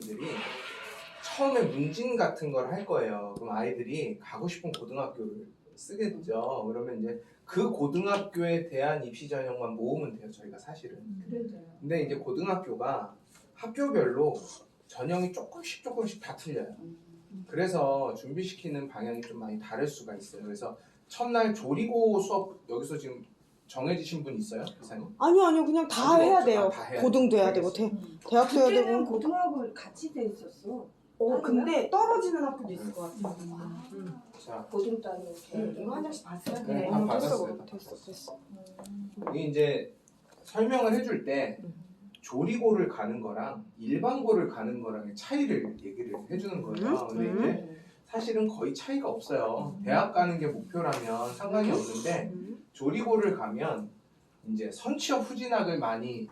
선생님들이 처음에 문진 같은 걸 할 거예요. 그럼 아이들이 가고 싶은 고등학교를 쓰겠죠. 그러면 이제 그 고등학교에 대한 입시 전형만 모으면 돼요. 저희가 사실은. 근데 이제 고등학교가 학교별로 전형이 조금씩 다 틀려요. 그래서 준비시키는 방향이 좀 많이 다를 수가 있어요. 그래서 첫날 조리고 수업 여기서 지금 정해지신 분 있어요? 이사님? 아니요 그냥 다 해야 돼요. 다 해야 고등도 해야 되고 대학도 해야 되고. 그때는 고등학교 같이 돼 있었어. 근데 떨어지는 학교도 있을 것 같아요. 자, 고등 따로 이렇게. 이거 한 장씩 봤어요? 네, 다 받았어요. 됐어. 이게 이제 설명을 해줄 때 조리고를 가는 거랑 일반고를 가는 거랑의 차이를 얘기를 해주는 거예요. 근데 이제 사실은 거의 차이가 없어요. 대학 가는 게 목표라면 상관이 없는데 조리고를 가면 이제 선취업 후진학을 많이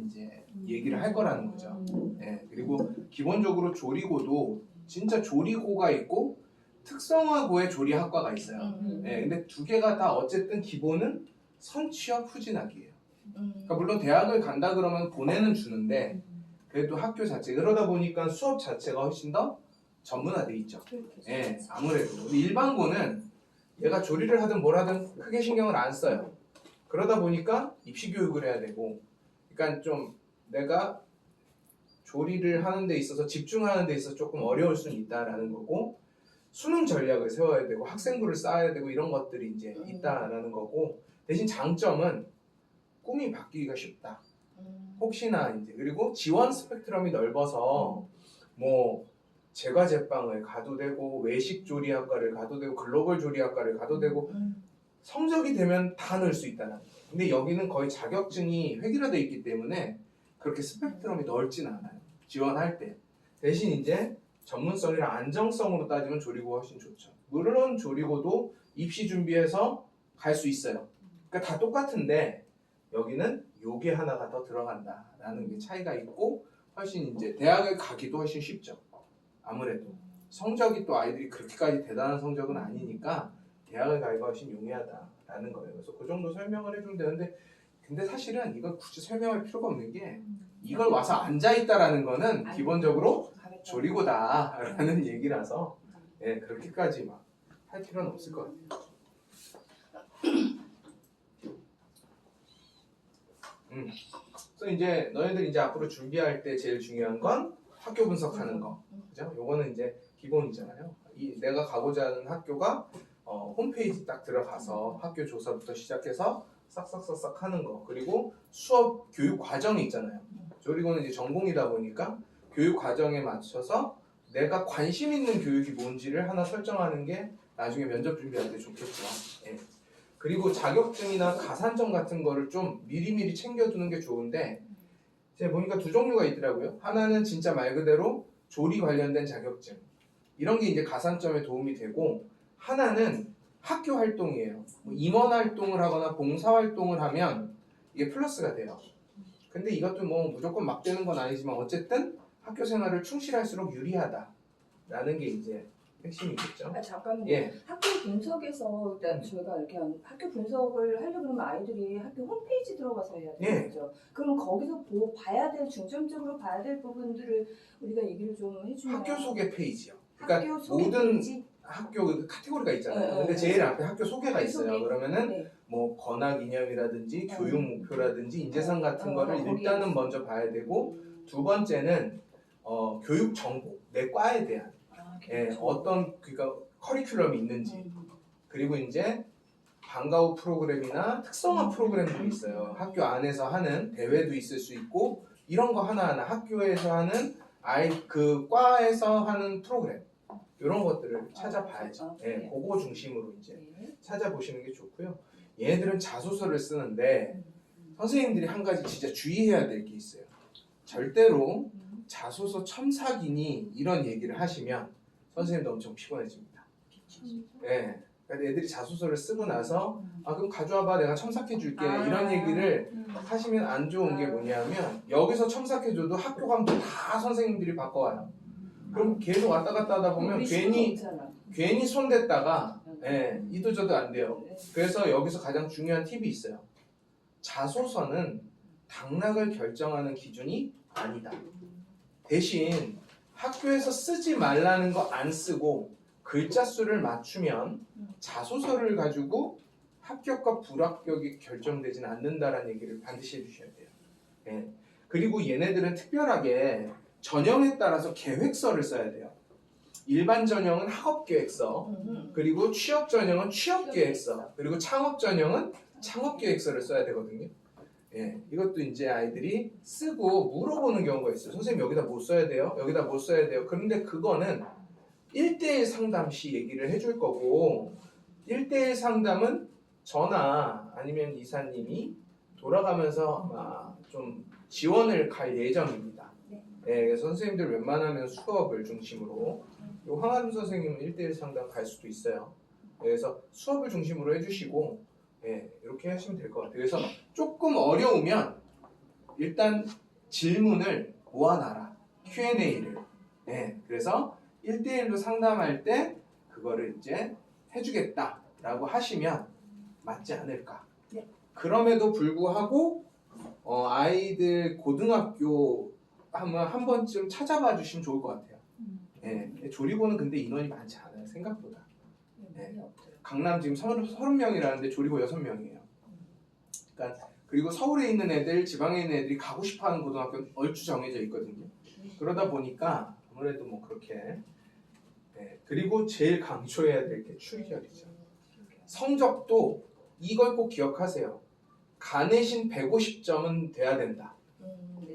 이제 얘기를 할 거라는 거죠. 네, 그리고 기본적으로 조리고도 진짜 조리고가 있고 특성화고의 조리학과가 있어요. 네, 근데 두 개가 다 어쨌든 기본은 선취업 후진학이에요. 그러니까 물론 대학을 간다 그러면 보내는 주는데 그래도 학교 자체 그러다 보니까 수업 자체가 훨씬 더 전문화돼 있죠. 예, 아무래도. 근데 일반고는 얘가 조리를 하든 뭘 하든 크게 신경을 안 써요. 그러다 보니까 입시 교육을 해야 되고, 그러니까 좀 내가 조리를 하는 데 있어서 집중하는 데 있어서 조금 어려울 수는 있다라는 거고, 수능 전략을 세워야 되고 학생부를 쌓아야 되고 이런 것들이 이제 있다라는 거고, 대신 장점은 꿈이 바뀌기가 쉽다. 혹시나 이제 그리고 지원 스펙트럼이 넓어서 뭐 제과 제빵을 가도 되고 외식 조리학과를 가도 되고 글로벌 조리학과를 가도 되고 성적이 되면 다 넣을 수 있다는 거예요. 근데 여기는 거의 자격증이 획일화되어 있기 때문에 그렇게 스펙트럼이 넓진 않아요. 지원할 때. 대신 이제 전문성이랑 안정성으로 따지면 조리고가 훨씬 좋죠. 물론 조리고도 입시 준비해서 갈 수 있어요. 그러니까 다 똑같은데 여기는 요게 하나가 더 들어간다라는 게 차이가 있고 훨씬 이제 대학을 가기도 훨씬 쉽죠. 아무래도 성적이 또 아이들이 그렇게까지 대단한 성적은 아니니까 대학을 가기가 훨씬 용이하다라는 거예요. 그래서 그 정도 설명을 해주면 되는데 근데 사실은 이걸 굳이 설명할 필요가 없는 게 이걸 와서 앉아있다라는 거는 기본적으로 조리고다라는 얘기라서 예, 그렇게까지 막 할 필요는 없을 것 같아요. 그래서 이제 너희들 이제 앞으로 준비할 때 제일 중요한 건 학교 분석하는 거, 그죠? 요거는 이제 기본이잖아요. 내가 가고자 하는 학교가 홈페이지 딱 들어가서 학교 조사부터 시작해서 싹싹싹싹 하는 거, 그리고 수업 교육 과정이 있잖아요. 조리고는 이제 전공이다 보니까 교육 과정에 맞춰서 내가 관심 있는 교육이 뭔지를 하나 설정하는 게 나중에 면접 준비할 때 좋겠죠. 예. 그리고 자격증이나 가산점 같은 거를 좀 미리미리 챙겨두는 게 좋은데 제가 보니까 두 종류가 있더라고요. 하나는 진짜 말 그대로 조리 관련된 자격증 이런 게 이제 가산점에 도움이 되고, 하나는 학교 활동이에요. 뭐 임원 활동을 하거나 봉사 활동을 하면 이게 플러스가 돼요. 근데 이것도 뭐 무조건 막 되는 건 아니지만 어쨌든 학교 생활을 충실할수록 유리하다라는 게 이제 핵심이겠죠. 잠깐만요. 예. 학교 분석에서 일단 저희가 이렇게 학교 분석을 하려고 하면 아이들이 학교 홈페이지 들어가서 해야 되죠. 그럼 거기서 봐야 될 중점적으로 봐야 될 부분들을 우리가 얘기를 좀 해주면 학교 소개 페이지요. 그러니까 학교 소개 모든 페이지? 학교 카테고리가 있잖아요. 네. 근데 제일 앞에 학교 소개가 있어요. 소개. 그러면은 네. 뭐 권학 이념이라든지 교육 목표라든지 인재상 같은 거를 일단은 먼저 봐야 되고, 두 번째는 교육 정보, 내 과에 대한 어떤 그러니까 커리큘럼이 있는지, 그리고 이제 방과 후 프로그램이나 특성화 프로그램도 있어요. 학교 안에서 하는 대회도 있을 수 있고 이런 거 하나하나 학교에서 하는 그 과에서 하는 프로그램 이런 것들을 찾아봐야죠. 네, 그거 중심으로 이제 찾아보시는 게 좋고요. 얘네들은 자소서를 쓰는데 선생님들이 한 가지 진짜 주의해야 될 게 있어요. 절대로 자소서 첨삭이니 이런 얘기를 하시면 선생님도 엄청 피곤해집니다. 네, 그러니까 애들이 자소서를 쓰고 나서 그럼 가져와봐 내가 첨삭해줄게 이런 얘기를 하시면 안 좋은 게 뭐냐면 여기서 첨삭해줘도 학교 가면 다 선생님들이 바꿔와요. 그럼 계속 왔다 갔다 하다 보면 괜히 손댔다가 이도저도 안 돼요. 그래서 여기서 가장 중요한 팁이 있어요. 자소서는 당락을 결정하는 기준이 아니다. 대신 학교에서 쓰지 말라는 거 안 쓰고 글자 수를 맞추면 자소서를 가지고 합격과 불합격이 결정되진 않는다라는 얘기를 반드시 해주셔야 돼요. 예. 그리고 얘네들은 특별하게 전형에 따라서 계획서를 써야 돼요. 일반 전형은 학업계획서, 그리고 취업 전형은 취업계획서, 그리고 창업 전형은 창업계획서를 써야 되거든요. 예, 이것도 이제 아이들이 쓰고 물어보는 경우가 있어요. 선생님 여기다 뭐 써야 돼요? 여기다 뭐 써야 돼요? 그런데 그거는 1대1 상담 시 얘기를 해줄 거고 1대1 상담은 저나 아니면 이사님이 돌아가면서 아마 좀 지원을 갈 예정입니다. 예, 그래서 선생님들 웬만하면 수업을 중심으로 요 황하름 선생님은 1대1 상담 갈 수도 있어요. 그래서 수업을 중심으로 해주시고 예, 이렇게 하시면 될 것 같아요. 그래서 조금 어려우면 일단 질문을 모아놔라. Q&A를. 예, 그래서 1대1로 상담할 때 그거를 이제 해주겠다라고 하시면 맞지 않을까. 그럼에도 불구하고 아이들 고등학교 한 번쯤 찾아봐 주시면 좋을 것 같아요. 예, 조리고는 근데 인원이 많지 않아요. 생각보다. 네. 강남 지금 30명이라는데 조리고 6명이에요. 그러니까 그리고 서울에 있는 애들, 지방에 있는 애들이 가고 싶어하는 고등학교는 얼추 정해져 있거든요. 그러다 보니까 아무래도 뭐 그렇게 네. 그리고 제일 강조해야 될 게 출결이죠. 성적도 이걸 꼭 기억하세요. 가내신 150점은 돼야 된다.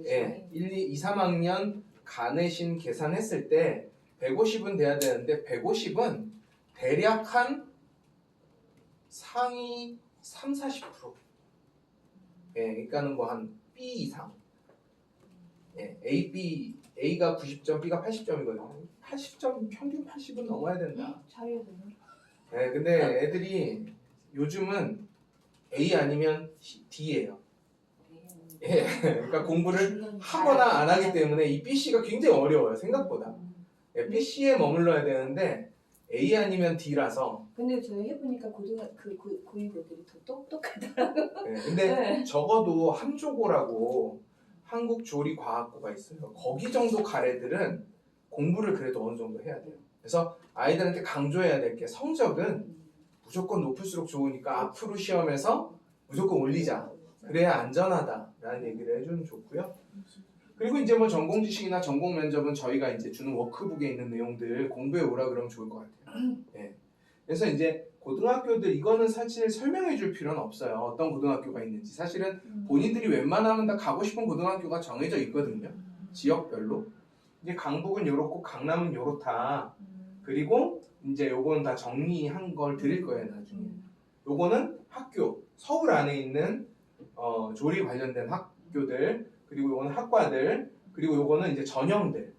예, 1, 2, 3학년 가내신 계산했을 때 150은 돼야 되는데 150은 대략 한 상위 3, 40%. 예, 그러니까는 뭐 한 B 이상. 예, A, B, A가 90점, B가 80점이거든요. 80점, 평균 80은 넘어야 된다. 예, 근데 애들이 요즘은 A 아니면 D예요. 예, 그러니까 공부를 하거나 안 하기 때문에 이 BC가 굉장히 어려워요, 생각보다. 예, BC에 머물러야 되는데 A 아니면 D라서. 근데 저희 해보니까 고이고들이 더 똑똑하다. 예, 근데 적어도 한조고라고 한국조리과학고가 있어요. 거기 정도 갈 애들은 공부를 그래도 어느 정도 해야 돼요. 그래서 아이들한테 강조해야 될 게 성적은 무조건 높을수록 좋으니까 앞으로 시험에서 무조건 올리자. 그래야 안전하다라는 얘기를 해주면 좋고요. 그리고 이제 뭐 전공 지식이나 전공 면접은 저희가 이제 주는 워크북에 있는 내용들 공부해 오라 그러면 좋을 것 같아요. 예. 그래서 이제 고등학교들 이거는 사실 설명해 줄 필요는 없어요. 어떤 고등학교가 있는지. 사실은 본인들이 웬만하면 다 가고 싶은 고등학교가 정해져 있거든요. 지역별로. 이제 강북은 요렇고 강남은 요렇다. 그리고 이제 요거는 다 정리한 걸 드릴 거예요, 나중에. 요거는 학교, 서울 안에 있는 조리 관련된 학교들, 그리고 요거는 학과들, 그리고 요거는 이제 전형들.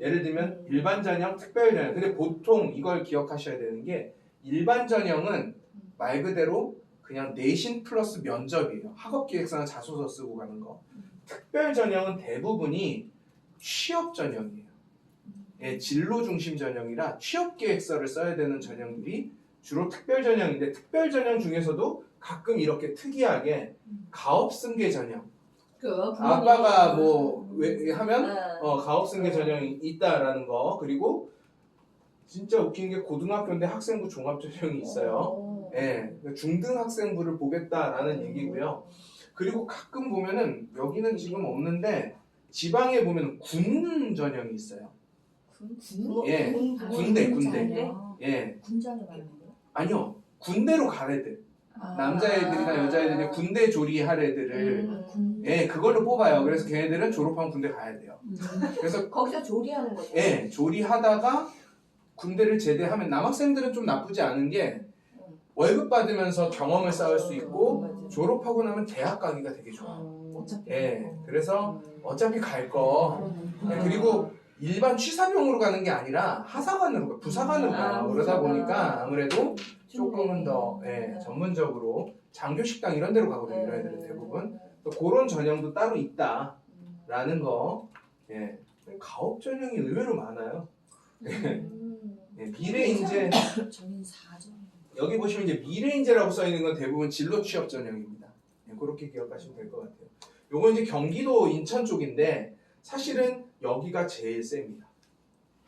예를 들면 일반 전형, 특별 전형. 근데 보통 이걸 기억하셔야 되는 게 일반 전형은 말 그대로 그냥 내신 플러스 면접이에요. 학업기획서나 자소서 쓰고 가는 거. 특별 전형은 대부분이 취업 전형이에요. 예, 진로 중심 전형이라 취업 계획서를 써야 되는 전형들이 주로 특별 전형인데 특별 전형 중에서도 가끔 이렇게 특이하게 가업 승계 전형. 아빠가 뭐 하면 가업 승계 전형이 있다라는 거. 그리고 진짜 웃긴 게 고등학교인데 학생부 종합 전형이 있어요. 예, 중등 학생부를 보겠다라는 얘기고요. 그리고 가끔 보면은 여기는 지금 없는데 지방에 보면 군 전형이 있어요. 예, 군대. 예. 군장을 말하는 거예요? 아니요, 군대로 갈 애들. 남자애들이나 여자애들이 군대 조리할 애들을 예, 그걸로 뽑아요. 그래서 걔네들은 졸업하면 군대 가야 돼요. 그래서 거기서 조리하는 거죠? 예, 조리하다가 군대를 제대하면 남학생들은 좀 나쁘지 않은 게 월급 받으면서 경험을 쌓을 수 있고 졸업하고 나면 대학 가기가 되게 좋아요. 예, 그래서 어차피 갈 거. 예, 그리고 일반 취사병으로 가는 게 아니라 하사관으로 가, 부사관으로 가요. 그러다 보니까 아무래도 조금은 더 전문적으로 장교식당 이런 데로 가거든요. 이런 애들은 대부분. 또 그런 전형도 따로 있다라는 거. 예, 가업 전형이 의외로 많아요. 미래인재 저는 4점. 여기 보시면 이제 미래인재라고 써 있는 건 대부분 진로 취업 전형입니다. 그렇게 기억하시면 될 것 같아요. 요건 이제 경기도 인천 쪽인데 사실은 여기가 제일 셉니다.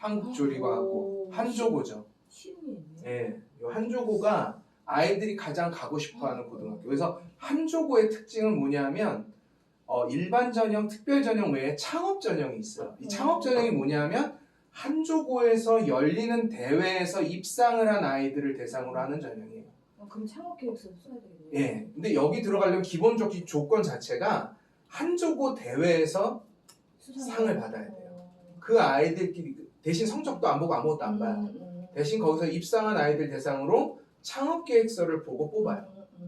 한국조리고하고 한조고죠. 시음이 있네. 예, 요 한조고가 아이들이 가장 가고 싶어하는 고등학교. 그래서 한조고의 특징은 뭐냐면 일반 전형, 특별 전형 외에 창업 전형이 있어요. 이 창업 전형이 뭐냐면 한조고에서 열리는 대회에서 입상을 한 아이들을 대상으로 하는 전형이에요. 그럼 창업 계획서 써야 되겠네요. 예, 근데 여기 들어가려면 기본적 조건 자체가 한조고 대회에서 상을 받아야 돼요. 그 아이들끼리 대신 성적도 안 보고 아무것도 안 봐요. 대신 거기서 입상한 아이들 대상으로 창업 계획서를 보고 뽑아요.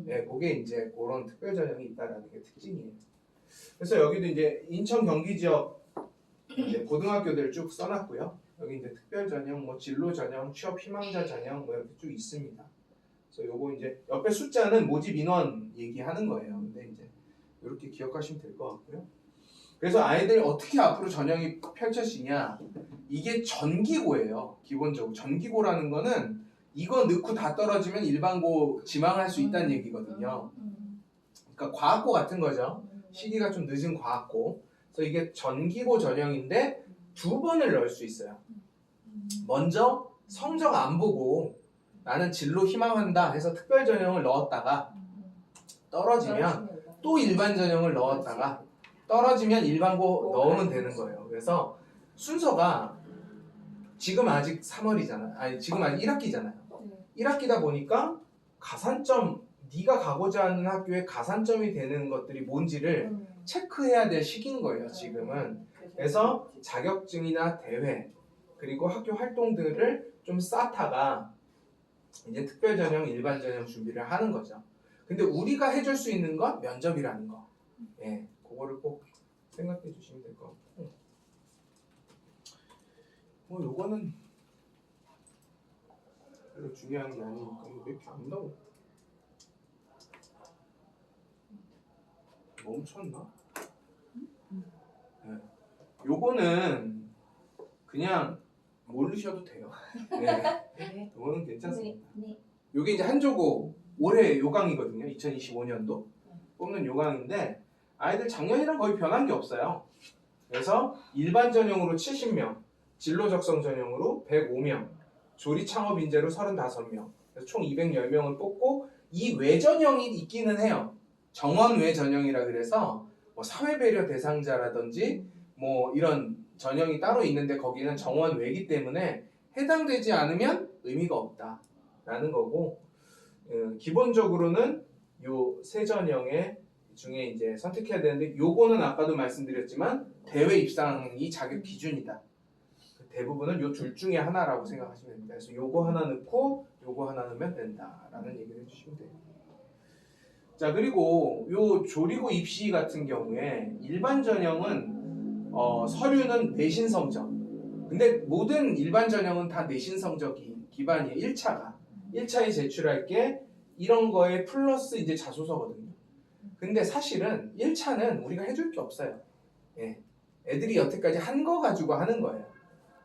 예, 그게 이제 그런 특별 전형이 있다라는 게 특징이에요. 그래서 여기도 이제 인천 경기 지역 이제 고등학교들 쭉 써놨고요. 여기 이제 특별 전형, 뭐 진로 전형, 취업 희망자 전형 뭐 이렇게 쭉 있습니다. 그래서 요거 이제 옆에 숫자는 모집 인원 얘기하는 거예요. 근데 이제 이렇게 기억하시면 될 것 같고요. 그래서 아이들 어떻게 앞으로 전형이 펼쳐지냐, 이게 전기고예요. 기본적으로 전기고라는 거는 이거 넣고 다 떨어지면 일반고 지망할 수 있다는 얘기거든요. 그러니까 과학고 같은 거죠. 시기가 좀 늦은 과학고. 그래서 이게 전기고 전형인데 2번을 넣을 수 있어요. 먼저 성적 안 보고 나는 진로 희망한다 해서 특별 전형을 넣었다가 떨어지면 또 일반 전형을 넣었다가 떨어지면 일반고 넣으면 되는 거예요. 그래서 순서가 지금 아직 3월이잖아요. 아니 지금 아직 1학기잖아요. 1학기다 보니까 가산점, 네가 가고자 하는 학교에 가산점이 되는 것들이 뭔지를 체크해야 될 시기인 거예요. 지금은. 그래서 자격증이나 대회 그리고 학교 활동들을 좀 쌓다가 이제 특별 전형, 일반 전형 준비를 하는 거죠. 근데 우리가 해줄 수 있는 건 면접이라는 거. 예, 그거를 꼭 생각해 주시면 될 것 같고. 뭐 요거는 별로 중요한 게 아니니까 왜 이렇게 안 나와? 멈췄나? 네. 요거는 그냥 모르셔도 돼요. 네. 요거는 괜찮습니다. 요게 이제 한조고 올해 요강이거든요. 2025년도 뽑는 요강인데 아이들 작년이랑 거의 변한 게 없어요. 그래서 일반 전형으로 70명, 진로 적성 전형으로 105명, 조리 창업 인재로 35명, 그래서 총 210명을 뽑고 이 외전형이 있기는 해요. 정원 외전형이라 그래서 뭐 사회배려 대상자라든지 뭐 이런 전형이 따로 있는데 거기는 정원 외기 때문에 해당되지 않으면 의미가 없다라는 거고, 기본적으로는 요 세 전형의 중에 이제 선택해야 되는데 요거는 아까도 말씀드렸지만 대외 입상이 자격 기준이다. 대부분은 요 둘 중에 하나라고 생각하시면 됩니다. 그래서 요거 하나 넣고 요거 하나 넣으면 된다라는 얘기를 해주시면 돼요. 자, 그리고 요 조리고 입시 같은 경우에 일반 전형은 서류는 내신 성적. 근데 모든 일반 전형은 다 내신 성적이 기반이에요. 1차에 제출할 게 이런 거에 플러스 이제 자소서거든요. 근데 사실은 1차는 우리가 해줄 게 없어요. 예. 애들이 여태까지 한 거 가지고 하는 거예요.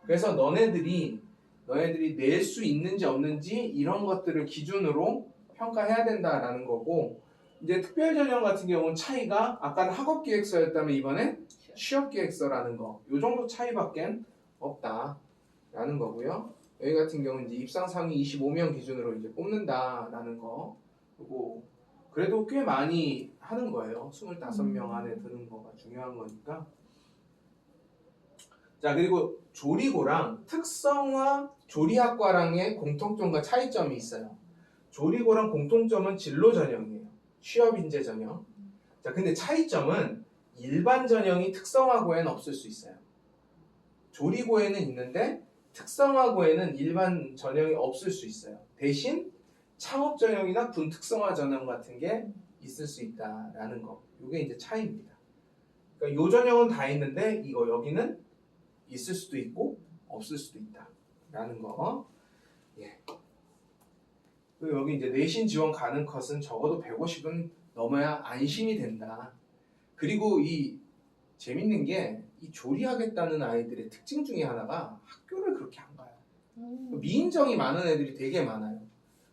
그래서 너네들이 낼 수 있는지 없는지 이런 것들을 기준으로 평가해야 된다라는 거고, 이제 특별 전형 같은 경우는 차이가 아까는 학업 기획서였다면 이번엔 취업 기획서라는 거, 요 정도 차이밖에 없다라는 거고요. 여기 같은 경우는 이제 입상 상위 25명 기준으로 이제 뽑는다라는 거. 그리고 그래도 꽤 많이 하는 거예요. 25명 안에 드는 거가 중요한 거니까. 자, 그리고 조리고랑 특성화 조리학과랑의 공통점과 차이점이 있어요. 조리고랑 공통점은 진로 전형이에요. 취업 인재 전형. 자, 근데 차이점은 일반 전형이 특성화고에는 없을 수 있어요. 조리고에는 있는데 특성화고에는 일반 전형이 없을 수 있어요. 대신 창업 전형이나 군 특성화 전형 같은 게 있을 수 있다라는 거. 이게 이제 차이입니다. 그러니까 요 전형은 다 있는데 이거 여기는 있을 수도 있고 없을 수도 있다라는 거. 예. 그리고 여기 이제 내신 지원 가능 컷은 적어도 150은 넘어야 안심이 된다. 그리고 이 재밌는 게 이 조리하겠다는 아이들의 특징 중에 하나가 학교를 그렇게 안 가요. 미인정이 많은 애들이 되게 많아요.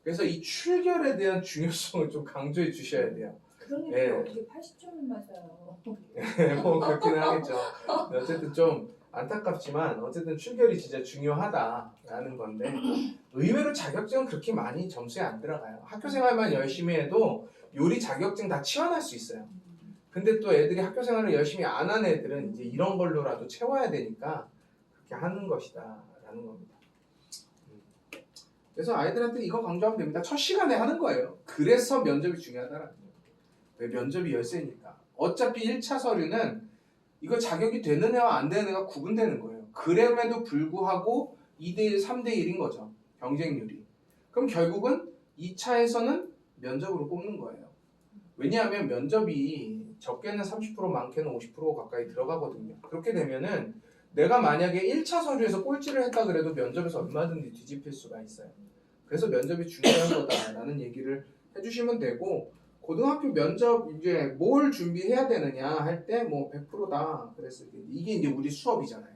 그래서 이 출결에 대한 중요성을 좀 강조해 주셔야 돼요. 그런 예. 애들이 어떻게 80점을 맞아요? 뭐 그렇긴 하겠죠. 어쨌든 좀 안타깝지만 어쨌든 출결이 진짜 중요하다라는 건데 의외로 자격증은 그렇게 많이 점수에 안 들어가요. 학교 생활만 열심히 해도 요리 자격증 다 치환할 수 있어요. 근데 또 애들이 학교 생활을 열심히 안 한 애들은 이제 이런 걸로라도 채워야 되니까 그렇게 하는 것이다라는 겁니다. 그래서 아이들한테 이거 강조하면 됩니다. 첫 시간에 하는 거예요. 그래서 면접이 중요하다라는 거예요. 왜 면접이 열쇠니까. 어차피 1차 서류는 이거 자격이 되는 애와 안 되는 애가 구분되는 거예요. 그럼에도 불구하고 2대1, 3대1인 거죠. 경쟁률이. 그럼 결국은 2차에서는 면접으로 뽑는 거예요. 왜냐하면 면접이 적게는 30% 많게는 50% 가까이 들어가거든요. 그렇게 되면은 내가 만약에 1차 서류에서 꼴찌를 했다 그래도 면접에서 얼마든지 뒤집힐 수가 있어요. 그래서 면접이 중요한 거다라는 얘기를 해주시면 되고 고등학교 면접 이제 뭘 준비해야 되느냐 할 때 뭐 100%다 그랬을 때 이게 이제 우리 수업이잖아요.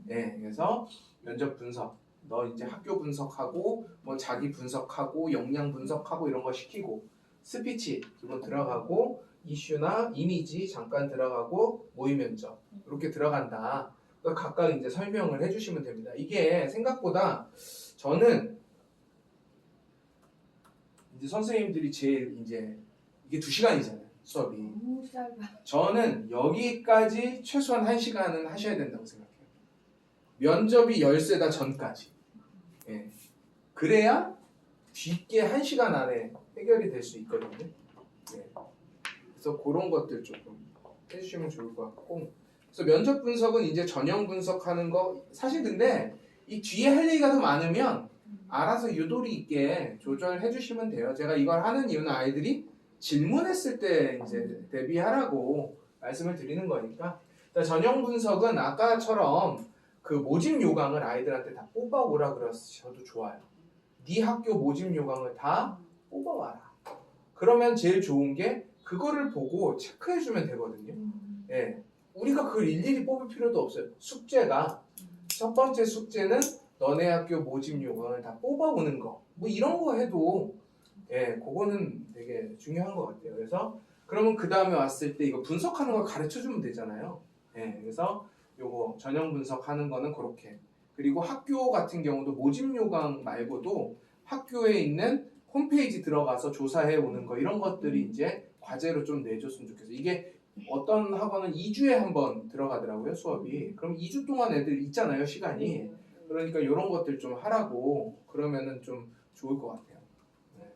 네, 그래서 면접 분석, 너 이제 학교 분석하고 뭐 자기 분석하고 역량 분석하고 이런 거 시키고 스피치 기본 들어가고 이슈나 이미지 잠깐 들어가고 모의 면접 이렇게 들어간다. 그러니까 각각 이제 설명을 해주시면 됩니다. 이게 생각보다 저는 이제 선생님들이 제일 이제 이게 2시간이잖아요 수업이. 너무 짧아. 저는 여기까지 최소한 1시간은 하셔야 된다고 생각해요. 면접이 열세다 전까지. 예. 그래야 뒤게 1시간 안에 해결이 될 수 있거든요. 예. 그래서 그런 것들 조금 해주시면 좋을 것 같고. 그래서 면접 분석은 이제 전형 분석하는 거 사실 근데 이 뒤에 할 얘기가 더 많으면 알아서 유도리 있게 조절해 주시면 돼요. 제가 이걸 하는 이유는 아이들이 질문했을 때 이제 대비하라고 말씀을 드리는 거니까. 전형 분석은 아까처럼 그 모집 요강을 아이들한테 다 뽑아오라 그러셔도 좋아요. 네 학교 모집 요강을 다 뽑아와라. 그러면 제일 좋은 게 그거를 보고 체크해주면 되거든요. 예. 우리가 그걸 일일이 뽑을 필요도 없어요. 숙제가 첫 번째 숙제는 너네 학교 모집 요강을 다 뽑아오는 거. 뭐 이런 거 해도 예, 그거는 되게 중요한 것 같아요. 그래서 그러면 그 다음에 왔을 때 이거 분석하는 걸 가르쳐주면 되잖아요. 예, 그래서 요거 전형 분석하는 거는 그렇게. 그리고 학교 같은 경우도 모집 요강 말고도 학교에 있는 홈페이지 들어가서 조사해 오는 거 이런 것들이 이제 과제로 좀 내줬으면 좋겠어요. 이게 어떤 학원은 2주에 한 번 들어가더라고요 수업이. 그럼 2주 동안 애들 있잖아요 시간이. 그러니까 이런 것들 좀 하라고 그러면은 좀 좋을 것 같아요. 네.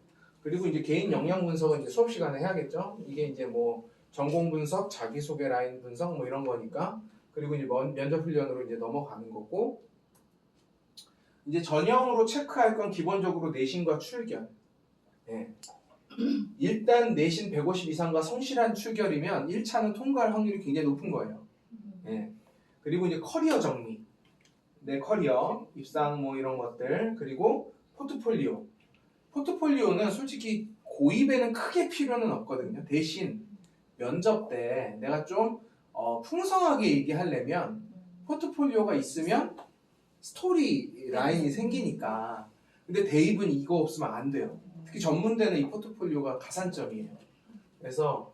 그리고 이제 개인 역량 분석은 이제 수업 시간에 해야겠죠. 이게 이제 뭐 전공 분석, 자기소개 라인 분석 뭐 이런 거니까. 그리고 이제 면접 훈련으로 이제 넘어가는 거고. 이제 전형으로 체크할 건 기본적으로 내신과 출결. 네. 일단 내신 150 이상과 성실한 출결이면 1차는 통과할 확률이 굉장히 높은 거예요. 네. 그리고 이제 커리어 정리. 내 커리어, 입상 뭐 이런 것들. 그리고 포트폴리오. 포트폴리오는 솔직히 고입에는 크게 필요는 없거든요. 대신 면접 때 내가 좀 풍성하게 얘기하려면 포트폴리오가 있으면 스토리 라인이 생기니까. 근데 대입은 이거 없으면 안 돼요. 특히 전문대는 이 포트폴리오가 가산점이에요. 그래서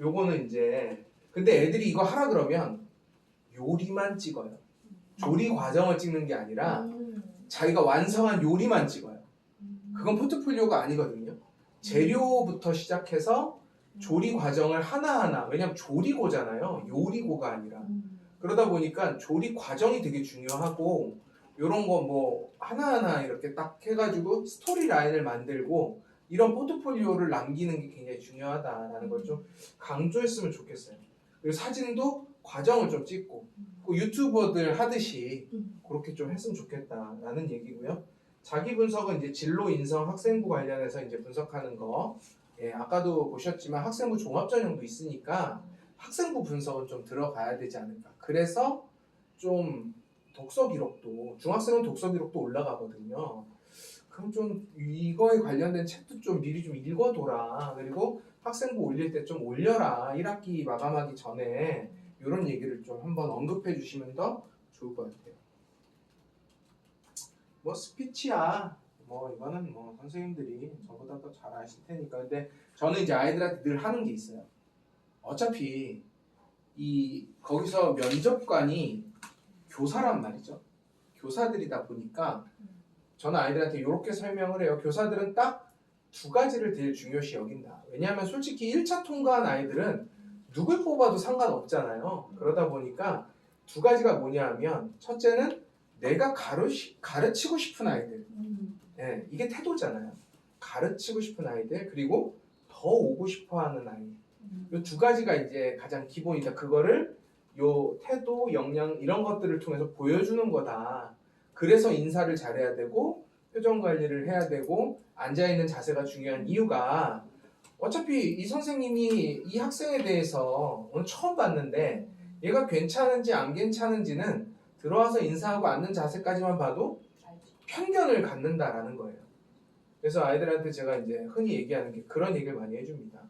요거는 이제 근데 애들이 이거 하라 그러면 요리만 찍어요. 조리 과정을 찍는 게 아니라 자기가 완성한 요리만 찍어요. 그건 포트폴리오가 아니거든요. 재료부터 시작해서 조리 과정을 하나하나 왜냐면 조리고잖아요. 요리고가 아니라. 그러다 보니까 조리 과정이 되게 중요하고 요런 거 뭐 하나하나 이렇게 딱 해가지고 스토리 라인을 만들고 이런 포트폴리오를 남기는 게 굉장히 중요하다라는 걸 좀 강조했으면 좋겠어요. 그리고 사진도 과정을 좀 찍고 그 유튜버들 하듯이 그렇게 좀 했으면 좋겠다라는 얘기고요. 자기 분석은 이제 진로 인성 학생부 관련해서 이제 분석하는 거. 예, 아까도 보셨지만 학생부 종합 전형도 있으니까 학생부 분석은 좀 들어가야 되지 않을까. 그래서 좀 독서 기록도 중학생은 독서 기록도 올라가거든요. 그럼 좀 이거에 관련된 책도 좀 미리 좀 읽어둬라. 그리고 학생부 올릴 때 좀 올려라. 1학기 마감하기 전에 이런 얘기를 좀 한번 언급해 주시면 더 좋을 것 같아요. 뭐 스피치야. 뭐 이거는 뭐 선생님들이 저보다 더 잘 아실 테니까. 근데 저는 이제 아이들한테 늘 하는 게 있어요. 어차피 이 거기서 면접관이 교사란 말이죠. 교사들이다 보니까 저는 아이들한테 이렇게 설명을 해요. 교사들은 딱 두 가지를 제일 중요시 여긴다. 왜냐하면 솔직히 1차 통과한 아이들은 누굴 뽑아도 상관없잖아요. 그러다 보니까 두 가지가 뭐냐 하면 첫째는 내가 가르치고 싶은 아이들. 예, 이게 태도잖아요. 가르치고 싶은 아이들 그리고 더 오고 싶어하는 아이. 이 두 가지가 이제 가장 기본이다. 그거를 요 태도, 역량 이런 것들을 통해서 보여주는 거다. 그래서 인사를 잘해야 되고 표정 관리를 해야 되고 앉아있는 자세가 중요한 이유가 어차피 이 선생님이 이 학생에 대해서 오늘 처음 봤는데 얘가 괜찮은지 안 괜찮은지는 들어와서 인사하고 앉는 자세까지만 봐도 편견을 갖는다라는 거예요. 그래서 아이들한테 제가 이제 흔히 얘기하는 게 그런 얘기를 많이 해줍니다.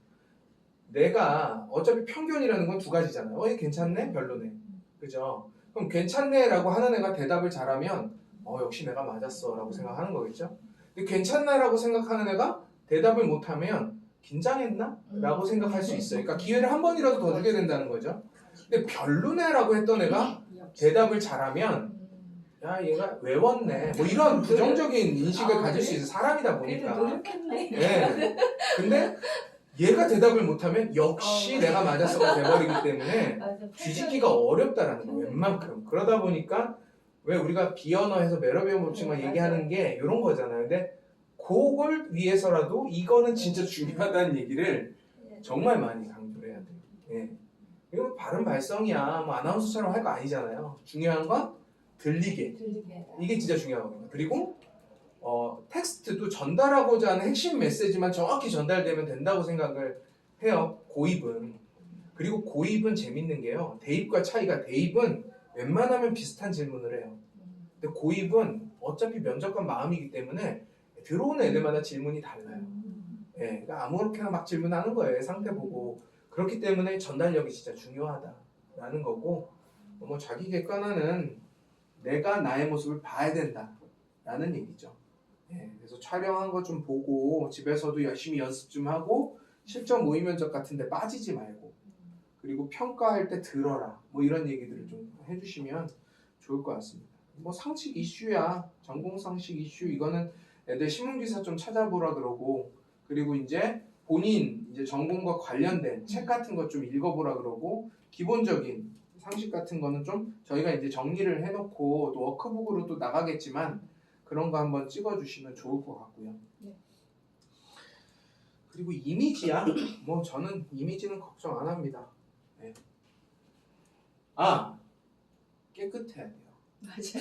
내가 어차피 편견이라는 건 두 가지잖아요. 얘 괜찮네? 별로네. 그죠? 그럼 괜찮네라고 하는 애가 대답을 잘하면 역시 내가 맞았어 라고 생각하는 거겠죠. 근데 괜찮나라고 생각하는 애가 대답을 못하면 긴장했나? 라고 생각할 수 있어요. 그러니까 기회를 한 번이라도 더 주게 된다는 거죠. 근데 별로네라고 했던 애가 대답을 잘하면 야 얘가 외웠네 뭐 이런 부정적인 인식을 가질 수 있는 사람이다 보니까. 노력했네. 네. 근데 얘가 대답을 못하면 역시 내가 맞았어가 돼버리기 때문에 뒤집기가 어렵다라는 거예요. 웬만큼. 그러다 보니까 왜 우리가 비언어에서 매너배움 법칙만 얘기하는 게 이런 거잖아요. 근데 그걸 위해서라도 이거는 진짜 중요하다는 얘기를 정말 많이 강조를 해야 돼요. 예. 이건 발음 발성이야. 뭐 아나운서처럼 할 거 아니잖아요. 중요한 건 들리게. 이게 진짜 중요하거든요. 그리고 텍스트도 전달하고자 하는 핵심 메시지만 정확히 전달되면 된다고 생각을 해요. 고입은. 그리고 고입은 재밌는 게요. 대입과 차이가 대입은 웬만하면 비슷한 질문을 해요. 근데 고입은 어차피 면접관 마음이기 때문에 들어오는 애들마다 질문이 달라요. 예, 그러니까 아무렇게나 막 질문하는 거예요. 상태 보고. 그렇기 때문에 전달력이 진짜 중요하다라는 거고 뭐 자기 객관화는 내가 나의 모습을 봐야 된다라는 얘기죠. 예, 그래서 촬영한 거 좀 보고 집에서도 열심히 연습 좀 하고 실전 모의 면접 같은데 빠지지 말고 그리고 평가할 때 들어라 뭐 이런 얘기들을 좀 해주시면 좋을 것 같습니다. 뭐 상식 이슈야 전공 상식 이슈 이거는 애들 신문기사 좀 찾아보라 그러고 그리고 이제 본인 이제 전공과 관련된 책 같은 거 좀 읽어보라 그러고 기본적인 상식 같은 거는 좀 저희가 이제 정리를 해놓고 또 워크북으로 또 나가겠지만 그런 거 한번 찍어주시면 좋을 것 같고요. 네. 그리고 이미지야? 뭐 저는 이미지는 걱정 안 합니다. 네. 깨끗해야 돼요. 맞아.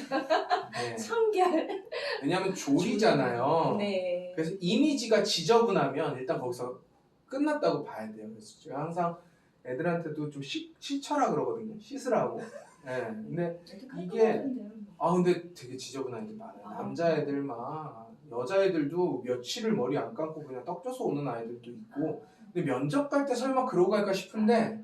네. 청결. 왜냐하면 조리잖아요. 네. 그래서 이미지가 지저분하면 일단 거기서 끝났다고 봐야 돼요. 그래서 제가 항상 애들한테도 좀 씻쳐라 그러거든요. 씻으라고. 네. 근데 이게 근데 되게 지저분한 애들 많아요. 남자애들 막 여자애들도 며칠을 머리 안 감고 그냥 떡져서 오는 아이들도 있고 근데 면접 갈 때 설마 그러고 갈까 싶은데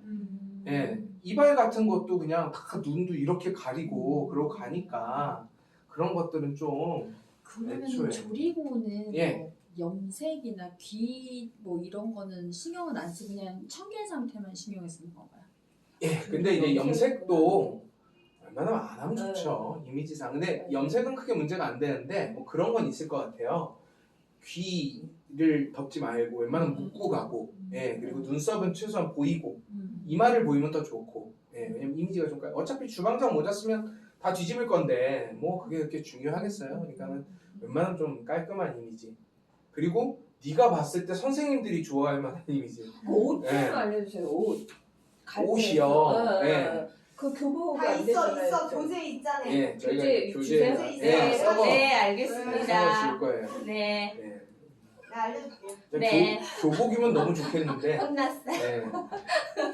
예, 이발 같은 것도 그냥 다 눈도 이렇게 가리고 그러고 가니까 그런 것들은 좀 그러면 애초에. 조리고는 예. 뭐 염색이나 귀 뭐 이런 거는 신경은 안 쓰고 그냥 청결 상태만 신경을 쓰는 건가요? 예, 근데 이제 염색도 웬만하면 안 하면 좋죠. 이미지상. 근데 염색은 크게 문제가 안 되는데 뭐 그런 건 있을 것 같아요. 귀를 덮지 말고 웬만하면 묶고 가고 예, 그리고 눈썹은 최소한 보이고 이마를 보이면 더 좋고 예, 왜냐면 이미지가 좀 어차피 주방장 모자 쓰면 다 뒤집을 건데 뭐 그게 그렇게 중요하겠어요. 그러니까는 웬만하면 좀 깔끔한 이미지. 그리고 네가 봤을 때 선생님들이 좋아할 만한 이미지. 옷 좀 네. 알려주세요. 옷. 갈 옷이요. 때에서. 네. 그 교복 다 안 있어 되잖아요. 있어 교재 있잖아요. 예, 저희가 교재 교재 주세요? 예, 써서 네, 써서 알겠습니다. 줄 거예요. 네. 네. 네 알려줄게요. 네. 교복이면 너무 좋겠는데. 혼났어요. 네.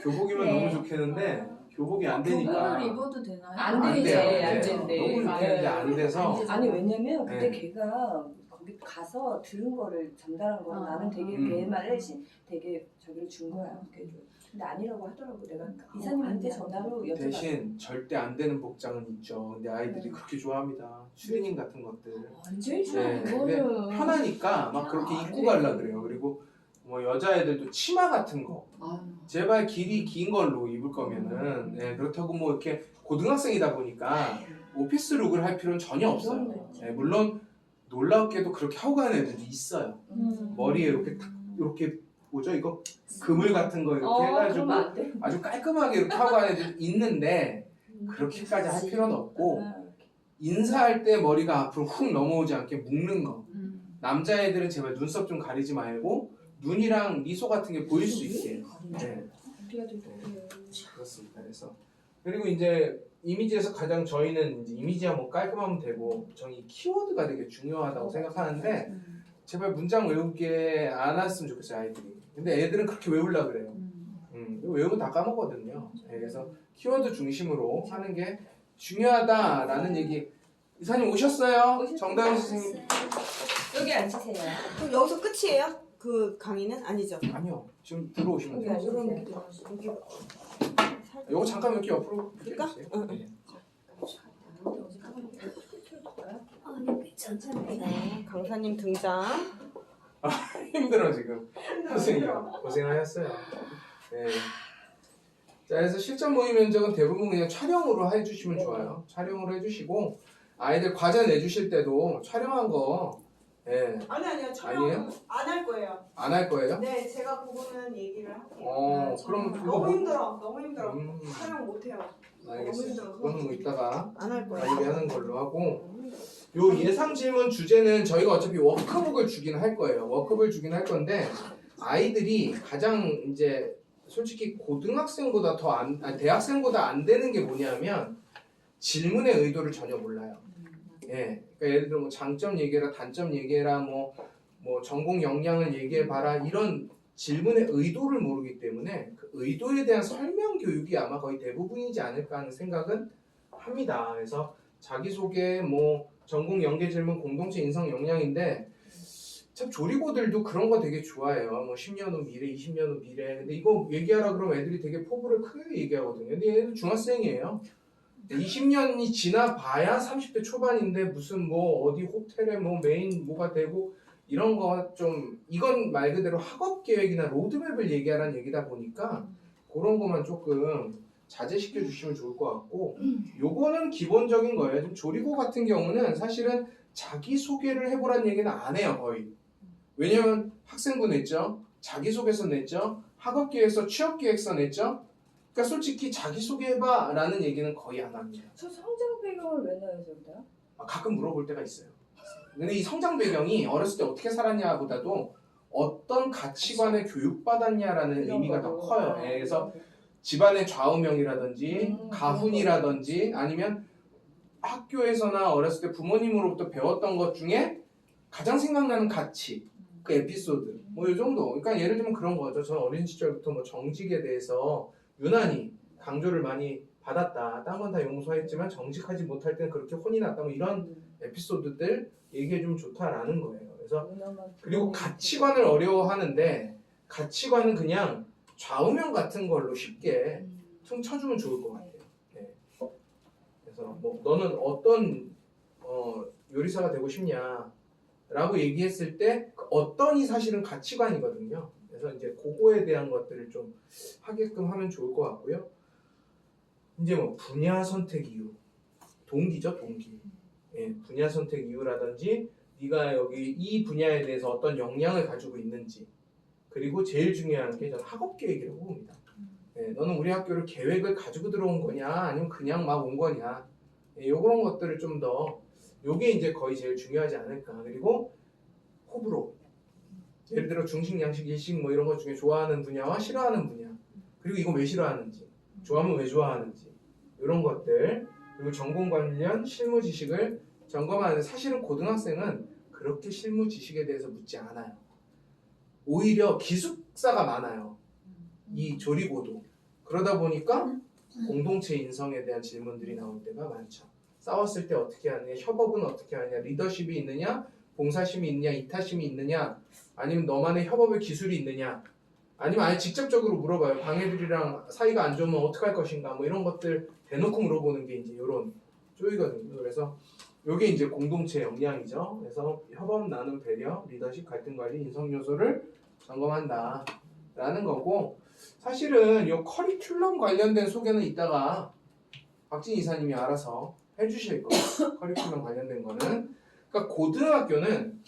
교복이면 네. 너무 좋겠는데 교복이 안 되니까. 교복을 입어도 되나요? 안 되죠. 돼요. 안 네. 된대. 너무 좋겠는데 안 돼서. 아니 왜냐면 그때 네. 걔가 거기 가서 들은 거를 전달한 거야. 나는 되게 걔 말을 되게 저기를 준 거야. 근데 아니라고 하더라고. 내가 이사님한테 전화로 여쭤봤어. 대신 절대 안 되는 복장은 있죠. 근데 아이들이 그렇게 좋아합니다. 추리닝 같은 것들. 완전 싫어. 네, 근데 그거는. 편하니까 막 그렇게 입고 가려 그래요. 그리고 뭐 여자애들도 치마 같은 거 제발 길이 긴 걸로 입을 거면은 네, 그렇다고 뭐 이렇게 고등학생이다 보니까 오피스 룩을 할 필요는 전혀 없어요. 네, 물론 놀랍게도 그렇게 하고 가는 애들도 있어요. 머리에 이렇게 탁 이렇게 뭐죠 이거 그물 같은 거 이렇게 해가지고 그러면 안 돼. 아주 깔끔하게 이렇게 하고 가는 애들 있는데 그렇게까지 할 필요는 없고 인사할 때 머리가 앞으로 훅 넘어오지 않게 묶는 거. 남자애들은 제발 눈썹 좀 가리지 말고 눈이랑 미소 같은 게 보일 수 있게. 네. 그렇습니다. 그래서 그리고 이제 이미지에서 가장 저희는 이제 이미지가 뭐 깔끔하면 되고 저는 이 키워드가 되게 중요하다고 생각하는데 제발 문장 외우게 안 왔으면 좋겠어요 아이들이. 근데 애들은 그렇게 외우려고 그래요. 외우면 다 까먹거든요. 네, 그래서 키워드 중심으로 하는 게 중요하다라는 얘기. 이사님 오셨어요? 정다은 선생님. 여기 앉으세요. 그럼 여기서 끝이에요? 그 강의는 아니죠? 아니요. 지금 들어오시면 여기 돼요. 앉으세요. 여기 요거 잠깐 이렇게 옆으로 그럴까? 해주세요. 응. 네. 네, 강사님 등장. 힘들어 지금. 선생님 고생하셨어요. 네. 자, 그래서 실전 모의 면접은 대부분 그냥 촬영으로 해주시면 좋아요. 촬영으로 해주시고 아이들 과제 내주실 때도 촬영한 거, 예, 아니요 촬영 아니에요? 안 할 거예요. 안 할 거예요? 네, 제가 그거는 얘기를 할게요. 그럼 그거 너무 뭐? 힘들어, 너무 힘들어. 음, 촬영 못 해요. 너무 알겠어요. 힘들어서. 그거는 뭐 이따가 안 할 거예요. 얘기하는 걸로 하고. 요 예상 질문 주제는 저희가 어차피 워크북을 주긴 할 거예요. 워크북을 주긴 할 건데 아이들이 가장 이제 솔직히 고등학생보다 대학생보다 안 되는 게 뭐냐면 질문의 의도를 전혀 몰라요. 예, 그러니까 예를 들어 뭐 장점 얘기해라, 단점 얘기해라, 뭐 전공 역량을 얘기해봐라 이런 질문의 의도를 모르기 때문에 그 의도에 대한 설명 교육이 아마 거의 대부분이지 않을까 하는 생각은 합니다. 그래서 자기소개, 뭐 전공 연계 질문, 공동체 인성 역량인데 참 조리고들도 그런 거 되게 좋아해요. 뭐 10년 후 미래, 20년 후 미래. 근데 이거 얘기하라 그러면 애들이 되게 포부를 크게 얘기하거든요. 근데 얘들 중학생이에요. 20년이 지나봐야 30대 초반인데 무슨 뭐 어디 호텔에 뭐 메인 뭐가 되고 이런 거 좀 이건 말 그대로 학업 계획이나 로드맵을 얘기하라는 얘기다 보니까 그런 것만 조금 자제시켜 주시면 좋을 것 같고 요거는 기본적인 거예요. 좀 조리고 같은 경우는 사실은 자기소개를 해보라는 얘기는 안 해요 거의. 왜냐면 학생부 냈죠, 자기소개서 냈죠, 학업계획서, 취업계획서 냈죠. 그러니까 솔직히 자기소개해봐 라는 얘기는 거의 안 합니다. 저 성장 배경을 왜 넣어야 된다? 가끔 물어볼 때가 있어요. 근데 이 성장 배경이 어렸을 때 어떻게 살았냐 보다도 어떤 가치관에 교육받았냐라는 의미가 더 커요. 예, 그래서 집안의 좌우명이라든지 가훈이라든지 아니면 학교에서나 어렸을 때 부모님으로부터 배웠던 것 중에 가장 생각나는 가치, 그 에피소드 뭐 이 정도. 그러니까 예를 들면 그런 거죠. 저는 어린 시절부터 뭐 정직에 대해서 유난히 강조를 많이 받았다. 딴 건 다 용서했지만 정직하지 못할 때는 그렇게 혼이 났다. 뭐 이런 에피소드들 얘기해주면 좋다라는 거예요. 그래서 그리고 가치관을 어려워하는데 가치관은 그냥 좌우명 같은 걸로 쉽게 퉁 쳐주면 좋을 것 같아요. 네. 그래서 뭐 너는 어떤 요리사가 되고 싶냐라고 얘기했을 때 어떤이 사실은 가치관이거든요. 그래서 이제 그거에 대한 것들을 좀 하게끔 하면 좋을 것 같고요. 이제 뭐 분야 선택 이유, 동기죠, 동기. 예, 분야 선택 이유라든지 네가 여기 이 분야에 대해서 어떤 역량을 가지고 있는지. 그리고 제일 중요한 게 저는 학업 계획이라고 봅니다. 예, 너는 우리 학교를 계획을 가지고 들어온 거냐, 아니면 그냥 막 온 거냐. 예, 요런 것들을 좀 더 요게 이제 거의 제일 중요하지 않을까. 그리고 호불호. 예를 들어 중식, 양식, 일식 뭐 이런 것 중에 좋아하는 분야와 싫어하는 분야. 그리고 이거 왜 싫어하는지, 좋아하면 왜 좋아하는지 이런 것들. 그리고 전공 관련 실무 지식을 점검하는데 사실은 고등학생은 그렇게 실무 지식에 대해서 묻지 않아요. 오히려 기숙사가 많아요. 이 조리고도. 그러다 보니까 공동체 인성에 대한 질문들이 나올 때가 많죠. 싸웠을 때 어떻게 하느냐, 협업은 어떻게 하느냐, 리더십이 있느냐, 봉사심이 있느냐, 이타심이 있느냐, 아니면 너만의 협업의 기술이 있느냐, 아니면 아예 직접적으로 물어봐요. 방해들이랑 사이가 안 좋으면 어떻게 할 것인가, 뭐 이런 것들 대놓고 물어보는 게 이제 이런 쪽이거든요. 그래서 이게 이제 공동체 역량이죠. 그래서 협업, 나눔, 배려, 리더십, 갈등 관리, 인성 요소를 점검한다라는 거고, 사실은 이 커리큘럼 관련된 소개는 이따가 박진 이사님이 알아서 해주실 거예요. 커리큘럼 관련된 거는. 그러니까 고등학교는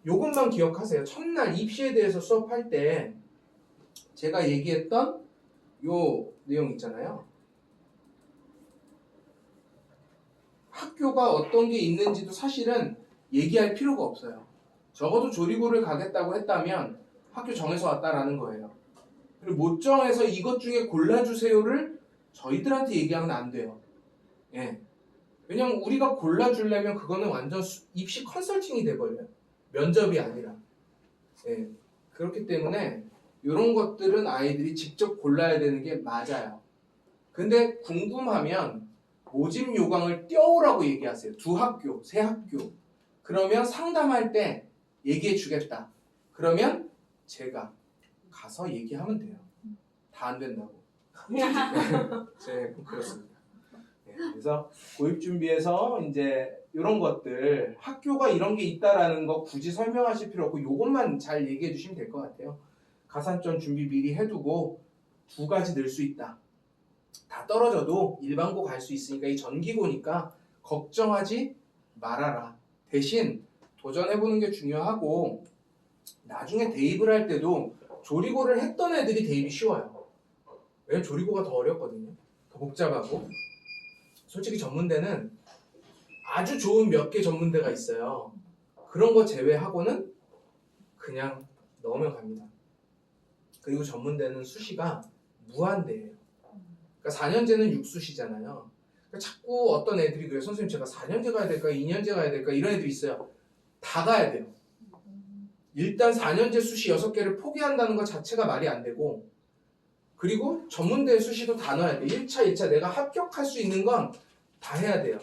요것만 기억하세요. 첫날 입시에 대해서 수업할 때 제가 얘기했던 요 내용 있잖아요. 학교가 어떤 게 있는지도 사실은 얘기할 필요가 없어요. 적어도 조리고를 가겠다고 했다면 학교 정해서 왔다라는 거예요. 그리고 못 정해서 이것 중에 골라주세요를 저희들한테 얘기하면 안 돼요. 예. 왜냐면 우리가 골라주려면 그거는 완전 입시 컨설팅이 돼버려요. 면접이 아니라. 예. 그렇기 때문에 이런 것들은 아이들이 직접 골라야 되는 게 맞아요. 근데 궁금하면 모집 요강을 띄워오라고 얘기하세요. 2학교, 3학교. 그러면 상담할 때 얘기해 주겠다. 그러면 제가 가서 얘기하면 돼요. 다 안 된다고. 네, 그렇습니다. 네, 그래서 고입 준비에서 이제 이런 것들 학교가 이런 게 있다라는 거 굳이 설명하실 필요 없고 요것만 잘 얘기해 주시면 될 것 같아요. 가산점 준비 미리 해두고 2가지 늘 수 있다. 다 떨어져도 일반고 갈 수 있으니까 이 전기고니까 걱정하지 말아라. 대신 도전해보는 게 중요하고 나중에 대입을 할 때도 조리고를 했던 애들이 대입이 쉬워요. 왜냐면 조리고가 더 어렵거든요. 더 복잡하고 솔직히 전문대는 아주 좋은 몇 개 전문대가 있어요. 그런 거 제외하고는 그냥 넣으면 갑니다. 그리고 전문대는 수시가 무한대예요. 그러니까 4년제는 육수시잖아요. 그러니까 자꾸 어떤 애들이 그래요. 선생님 제가 4년제 가야 될까 2년제 가야 될까 이런 애들이 있어요. 다 가야 돼요. 일단 4년제 수시 6개를 포기한다는 것 자체가 말이 안 되고 그리고 전문대 수시도 다 넣어야 돼. 1차, 2차 내가 합격할 수 있는 건 다 해야 돼요.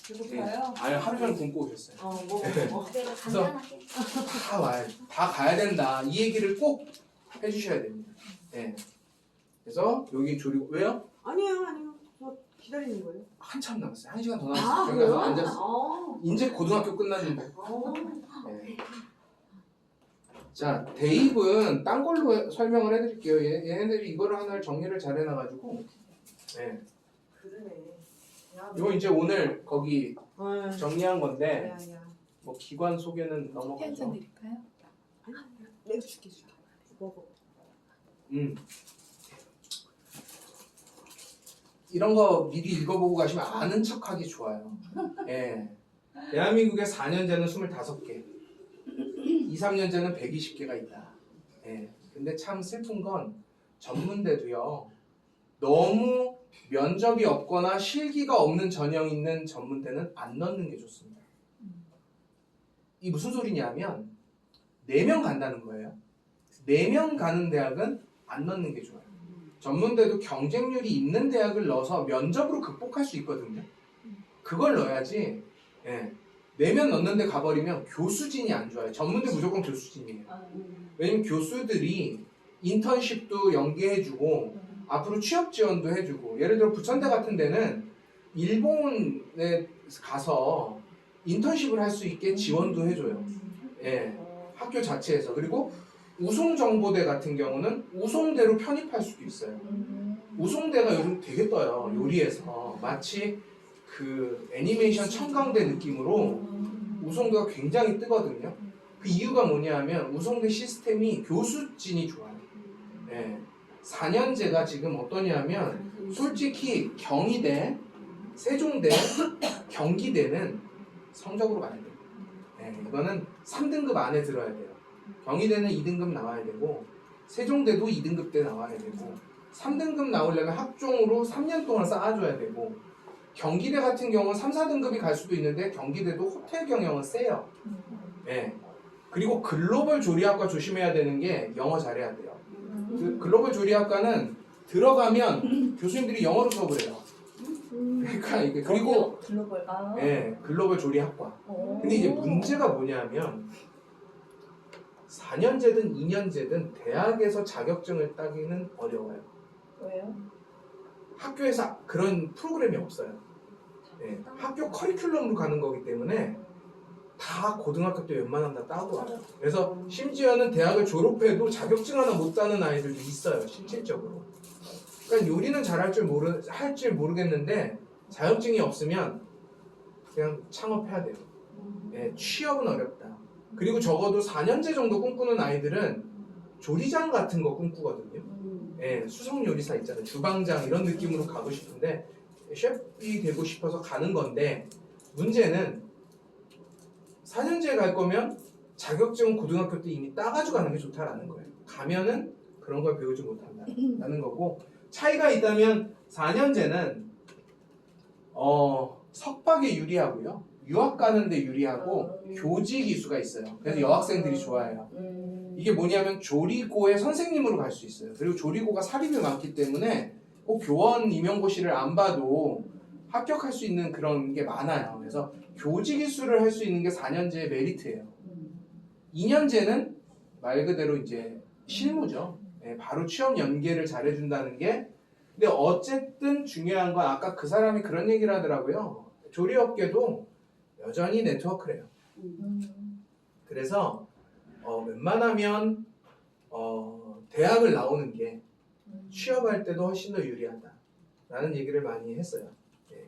배고파요? 아니 하루 종일 굶고 오셨어요. 뭐. 내가 그래서 간단하게. 다 와야 다 가야 된다. 이 얘기를 꼭 해주셔야 됩니다. 네. 그래서 여기 조리고 왜요? 아니요. 저 기다리는 거예요. 한참 남았어요. 1시간 더 남았어요. 저기 가서 앉았어요. 이제 고등학교 끝났는데. 네. 자, 대입은 딴 걸로 설명을 해드릴게요. 얘네들이 이거를 하나를 정리를 잘 해놔가지고. 네. 그러네. 이거 이제 오늘 거기 아, 정리한 건데, 야. 뭐 기관 소개는 넘어가죠. 편찬 드릴까요? 내가 줄게. 먹어. 이런 거 미리 읽어보고 가시면 아는 척하기 좋아요. 예. 대한민국의 4년제는 25개, 2, 3년제는 120개가 있다. 예. 근데 참 슬픈 건 전문대도요. 너무 면접이 없거나 실기가 없는 전형 있는 전문대는 안 넣는 게 좋습니다. 이 무슨 소리냐면 4명 간다는 거예요. 4명 가는 대학은 안 넣는 게 좋아요. 전문대도 경쟁률이 있는 대학을 넣어서 면접으로 극복할 수 있거든요. 그걸 넣어야지. 예. 4명 넣는데 가버리면 교수진이 안 좋아요. 전문대 무조건 교수진이에요. 왜냐면 교수들이 인턴십도 연계해주고 앞으로 취업 지원도 해주고 예를 들어 부천대 같은 데는 일본에 가서 인턴십을 할 수 있게 지원도 해줘요. 예. 학교 자체에서. 그리고 우송정보대 같은 경우는 우송대로 편입할 수도 있어요. 우송대가 요즘 되게 떠요. 요리에서 마치 그 애니메이션 청강대 느낌으로 우송대가 굉장히 뜨거든요. 그 이유가 뭐냐 하면 우송대 시스템이 교수진이 좋아요. 예. 4년제가 지금 어떠냐면 솔직히 경희대, 세종대, 경기대는 성적으로 가야 돼요. 예. 이거는 3등급 안에 들어야 돼요. 경희대는 2등급 나와야 되고 세종대도 2등급 때 나와야 되고 3등급 나오려면 학종으로 3년 동안 쌓아줘야 되고 경기대 같은 경우는 3, 4등급이 갈 수도 있는데 경기대도 호텔 경영은 세요. 네. 그리고 글로벌 조리학과 조심해야 되는 게 영어 잘해야 돼요. 그 글로벌 조리학과는 들어가면 교수님들이 영어로 수업을 해요. 그러니까 이게 그리고 글로벌. 네, 글로벌 조리학과. 근데 이제 문제가 뭐냐면 4년제든 2년제든 대학에서 자격증을 따기는 어려워요. 왜요? 학교에서 그런 프로그램이 없어요. 네, 학교 커리큘럼으로 가는 거기 때문에 다 고등학교 때 웬만하면 다 따고 와요. 그래서 심지어는 대학을 졸업해도 자격증 하나 못 따는 아이들도 있어요. 실질적으로. 그러니까 요리는 잘할 줄 모르겠는데 자격증이 없으면 그냥 창업해야 돼요. 예, 취업은 어렵다. 그리고 적어도 4년제 정도 꿈꾸는 아이들은 조리장 같은 거 꿈꾸거든요. 예, 수석 요리사 있잖아요. 주방장 이런 느낌으로 가고 싶은데 셰프이 되고 싶어서 가는 건데 문제는 4년제 갈 거면 자격증은 고등학교 때 이미 따가지고 가는 게 좋다라는 거예요. 가면은 그런 걸 배우지 못한다라는 거고 차이가 있다면 4년제는 석박에 유리하고요. 유학 가는데 유리하고 교직 이수가 있어요. 그래서 여학생들이 좋아해요. 이게 뭐냐면 조리고의 선생님으로 갈 수 있어요. 그리고 조리고가 사립이 많기 때문에 꼭 교원 임용고시를 안 봐도 합격할 수 있는 그런 게 많아요. 그래서 교직 이수를 할 수 있는 게 4년제의 메리트예요. 2년제는 말 그대로 이제 실무죠. 예, 바로 취업 연계를 잘해준다는 게 근데 어쨌든 중요한 건 아까 그 사람이 그런 얘기를 하더라고요. 조리업계도 여전히 네트워크래요. 그래서 웬만하면 대학을 나오는 게 취업할 때도 훨씬 더 유리하다라는 얘기를 많이 했어요. 예.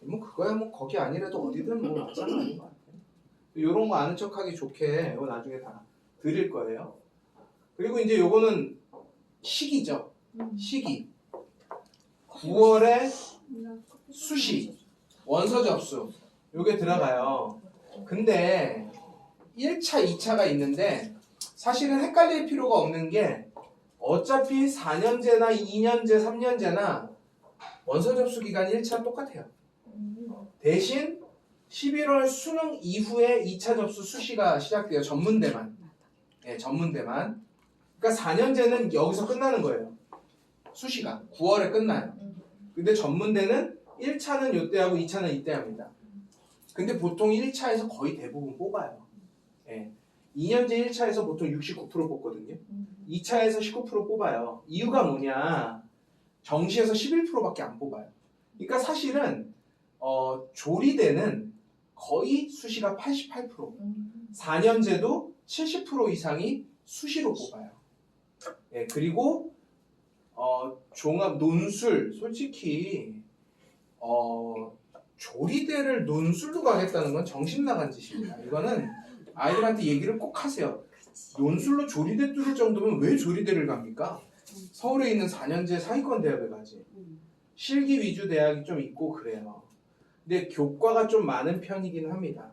뭐 그거야 뭐 거기 아니라도 어디든 뭐 마찬가지인 것 같아요. 이런 거 아는 척하기 좋게 이거 나중에 다 드릴 거예요. 그리고 이제 요거는 시기죠. 시기. 9월에 수시, 원서 접수 요게 들어가요. 근데 1차, 2차가 있는데 사실은 헷갈릴 필요가 없는 게 어차피 4년제나 2년제, 3년제나 원서 접수 기간이 1차 똑같아요. 대신 11월 수능 이후에 2차 접수 수시가 시작돼요. 전문대만. 네, 전문대만. 그러니까 4년제는 여기서 끝나는 거예요. 수시가 9월에 끝나요. 근데 전문대는 1차는 요때하고 2차는 이때 합니다. 근데 보통 1차에서 거의 대부분 뽑아요. 예. 2년제 1차에서 보통 69% 뽑거든요. 2차에서 19% 뽑아요. 이유가 뭐냐? 정시에서 11%밖에 안 뽑아요. 그러니까 사실은 조리대는 거의 수시가 88%, 4년제도 70% 이상이 수시로 뽑아요. 예, 그리고 종합 논술 솔직히 조리대를 논술로 가겠다는 건 정신 나간 짓입니다. 이거는 아이들한테 얘기를 꼭 하세요. 논술로 조리대 뚫을 정도면 왜 조리대를 갑니까? 서울에 있는 4년제 상위권 대학을 가지. 실기 위주 대학이 좀 있고 그래요. 근데 교과가 좀 많은 편이긴 합니다.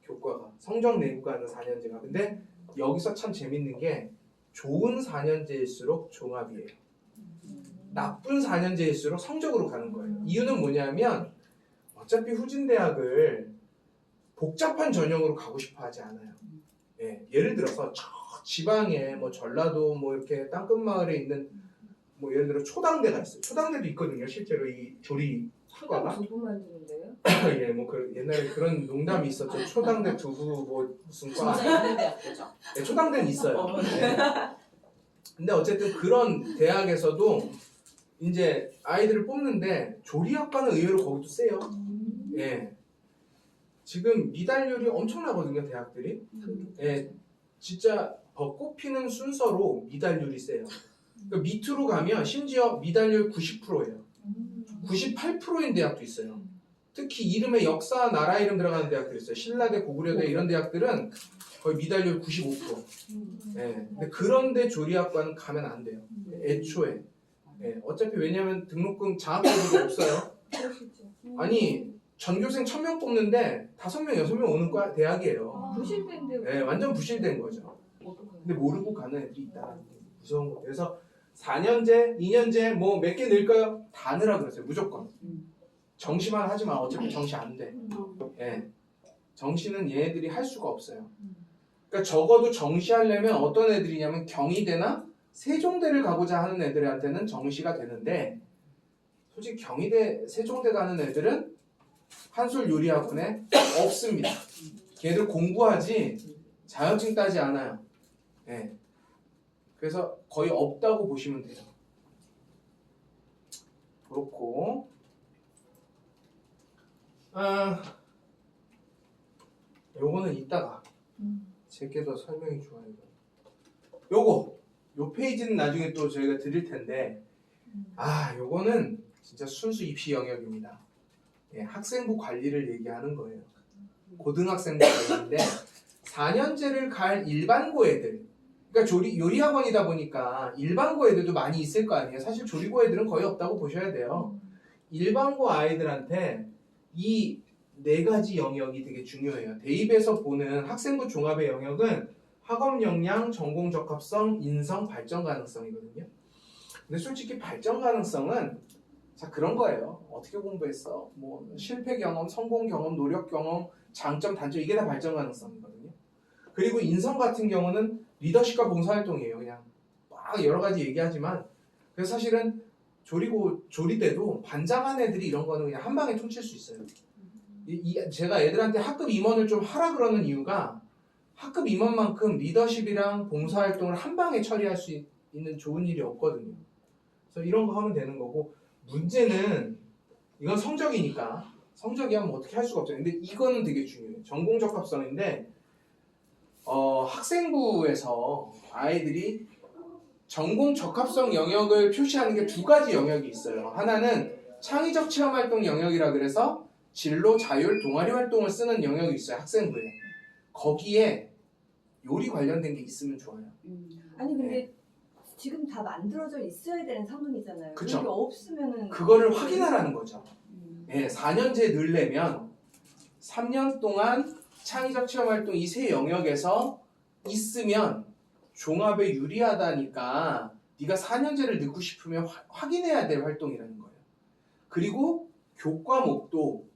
교과가 성적 내고 가는 4년제가. 근데 여기서 참 재밌는 게 좋은 4년제일수록 종합이에요. 나쁜 4년제일수록 성적으로 가는 거예요. 이유는 뭐냐면 어차피 후진 대학을 복잡한 전형으로 가고 싶어 하지 않아요. 예, 예를 들어서 저 지방에 뭐 전라도 뭐 이렇게 땅끝마을에 있는 뭐 예를 들어 초당대가 있어요. 초당대도 있거든요. 실제로 이 조리 학과가. 두부 만드는데요? 예, 뭐 옛날에 그런 농담이 있었죠. 초당대 두부 뭐 무슨 과. 진짜 있는 대학교죠. 네, 초당대는 있어요. 네. 근데 어쨌든 그런 대학에서도 이제 아이들을 뽑는데 조리학과는 의외로 거기도 세요. 예. 지금 미달률이 엄청나거든요, 대학들이. 예. 진짜 꼽히는 순서로 미달률이 세요. 그러니까 밑으로 가면 심지어 미달률 90%예요. 98%인 대학도 있어요. 특히 이름에 역사, 나라 이름 들어가는 대학들 있어요. 신라대, 고구려대 이런 대학들은 거의 미달률 95%. 예. 근데 그런데 조리학과는 가면 안 돼요. 애초에. 예. 어차피 왜냐면 등록금 장학금도 없어요. 아니 전교생 1000명 뽑는데 5명, 6명 오는 과 대학이에요. 부실된데. 예, 완전 부실된 거죠. 근데 모르고 가는 애들이 있다는 게 무서운 거예요. 그래서 4년제, 2년제 뭐 몇 개 넣을까요? 다 넣으라 그랬어요. 무조건. 정시만 하지 마. 어차피 정시 안 돼. 예. 정시는 얘네들이 할 수가 없어요. 그러니까 적어도 정시하려면 어떤 애들이냐면 경희대나 세종대를 가고자 하는 애들한테는 정시가 되는데 솔직히 경희대, 세종대 가는 애들은 한솔 요리학원에 없습니다. 걔들 공부하지 자격증 따지 않아요. 예. 그래서 거의 없다고 보시면 돼요. 그렇고 요거는 이따가 제게 더 설명이 좋아요. 요 페이지는 나중에 또 저희가 드릴 텐데 요거는 진짜 순수 입시 영역입니다. 예, 학생부 관리를 얘기하는 거예요. 고등학생부 관리인데 4년제를 갈 일반고 애들, 그러니까 요리학원이다 보니까 일반고 애들도 많이 있을 거 아니에요. 사실 조리고 애들은 거의 없다고 보셔야 돼요. 일반고 아이들한테 이 네 가지 영역이 되게 중요해요. 대입에서 보는 학생부 종합의 영역은 학업 역량, 전공 적합성, 인성, 발전 가능성이거든요. 근데 솔직히 발전 가능성은 자 그런 거예요. 어떻게 공부했어? 뭐 실패 경험, 성공 경험, 노력 경험, 장점, 단점 이게 다 발전 가능성이거든요. 그리고 인성 같은 경우는 리더십과 봉사활동이에요. 그냥 막 여러 가지 얘기하지만 그래서 사실은 조리 때도 반장한 애들이 이런 거는 그냥 한 방에 퉁칠 수 있어요. 제가 애들한테 학급 임원을 좀 하라 그러는 이유가 학급 임원만큼 리더십이랑 봉사활동을 한 방에 처리할 수 있는 좋은 일이 없거든요. 그래서 이런 거 하면 되는 거고 문제는 이건 성적이니까 성적이 하면 어떻게 할 수가 없잖아요. 근데 이거는 되게 중요해요. 전공 적합성인데 학생부에서 아이들이 전공 적합성 영역을 표시하는 게 두 가지 영역이 있어요. 하나는 창의적 체험활동 영역이라 그래서 진로, 자율, 동아리 활동을 쓰는 영역이 있어요. 학생부에. 거기에 요리 관련된 게 있으면 좋아요. 아니 근데 네. 지금 다 만들어져 있어야 되는 상황이잖아요. 그쵸. 그게 없으면은 그거를 확인하라는 거죠. 음. 예, 4년제 넣으려면 3년 동안 창의적 체험활동 이 세 영역에서 있으면 종합에 유리하다니까 네가 4년제를 넣고 싶으면 확인해야 될 활동이라는 거예요. 그리고 교과목도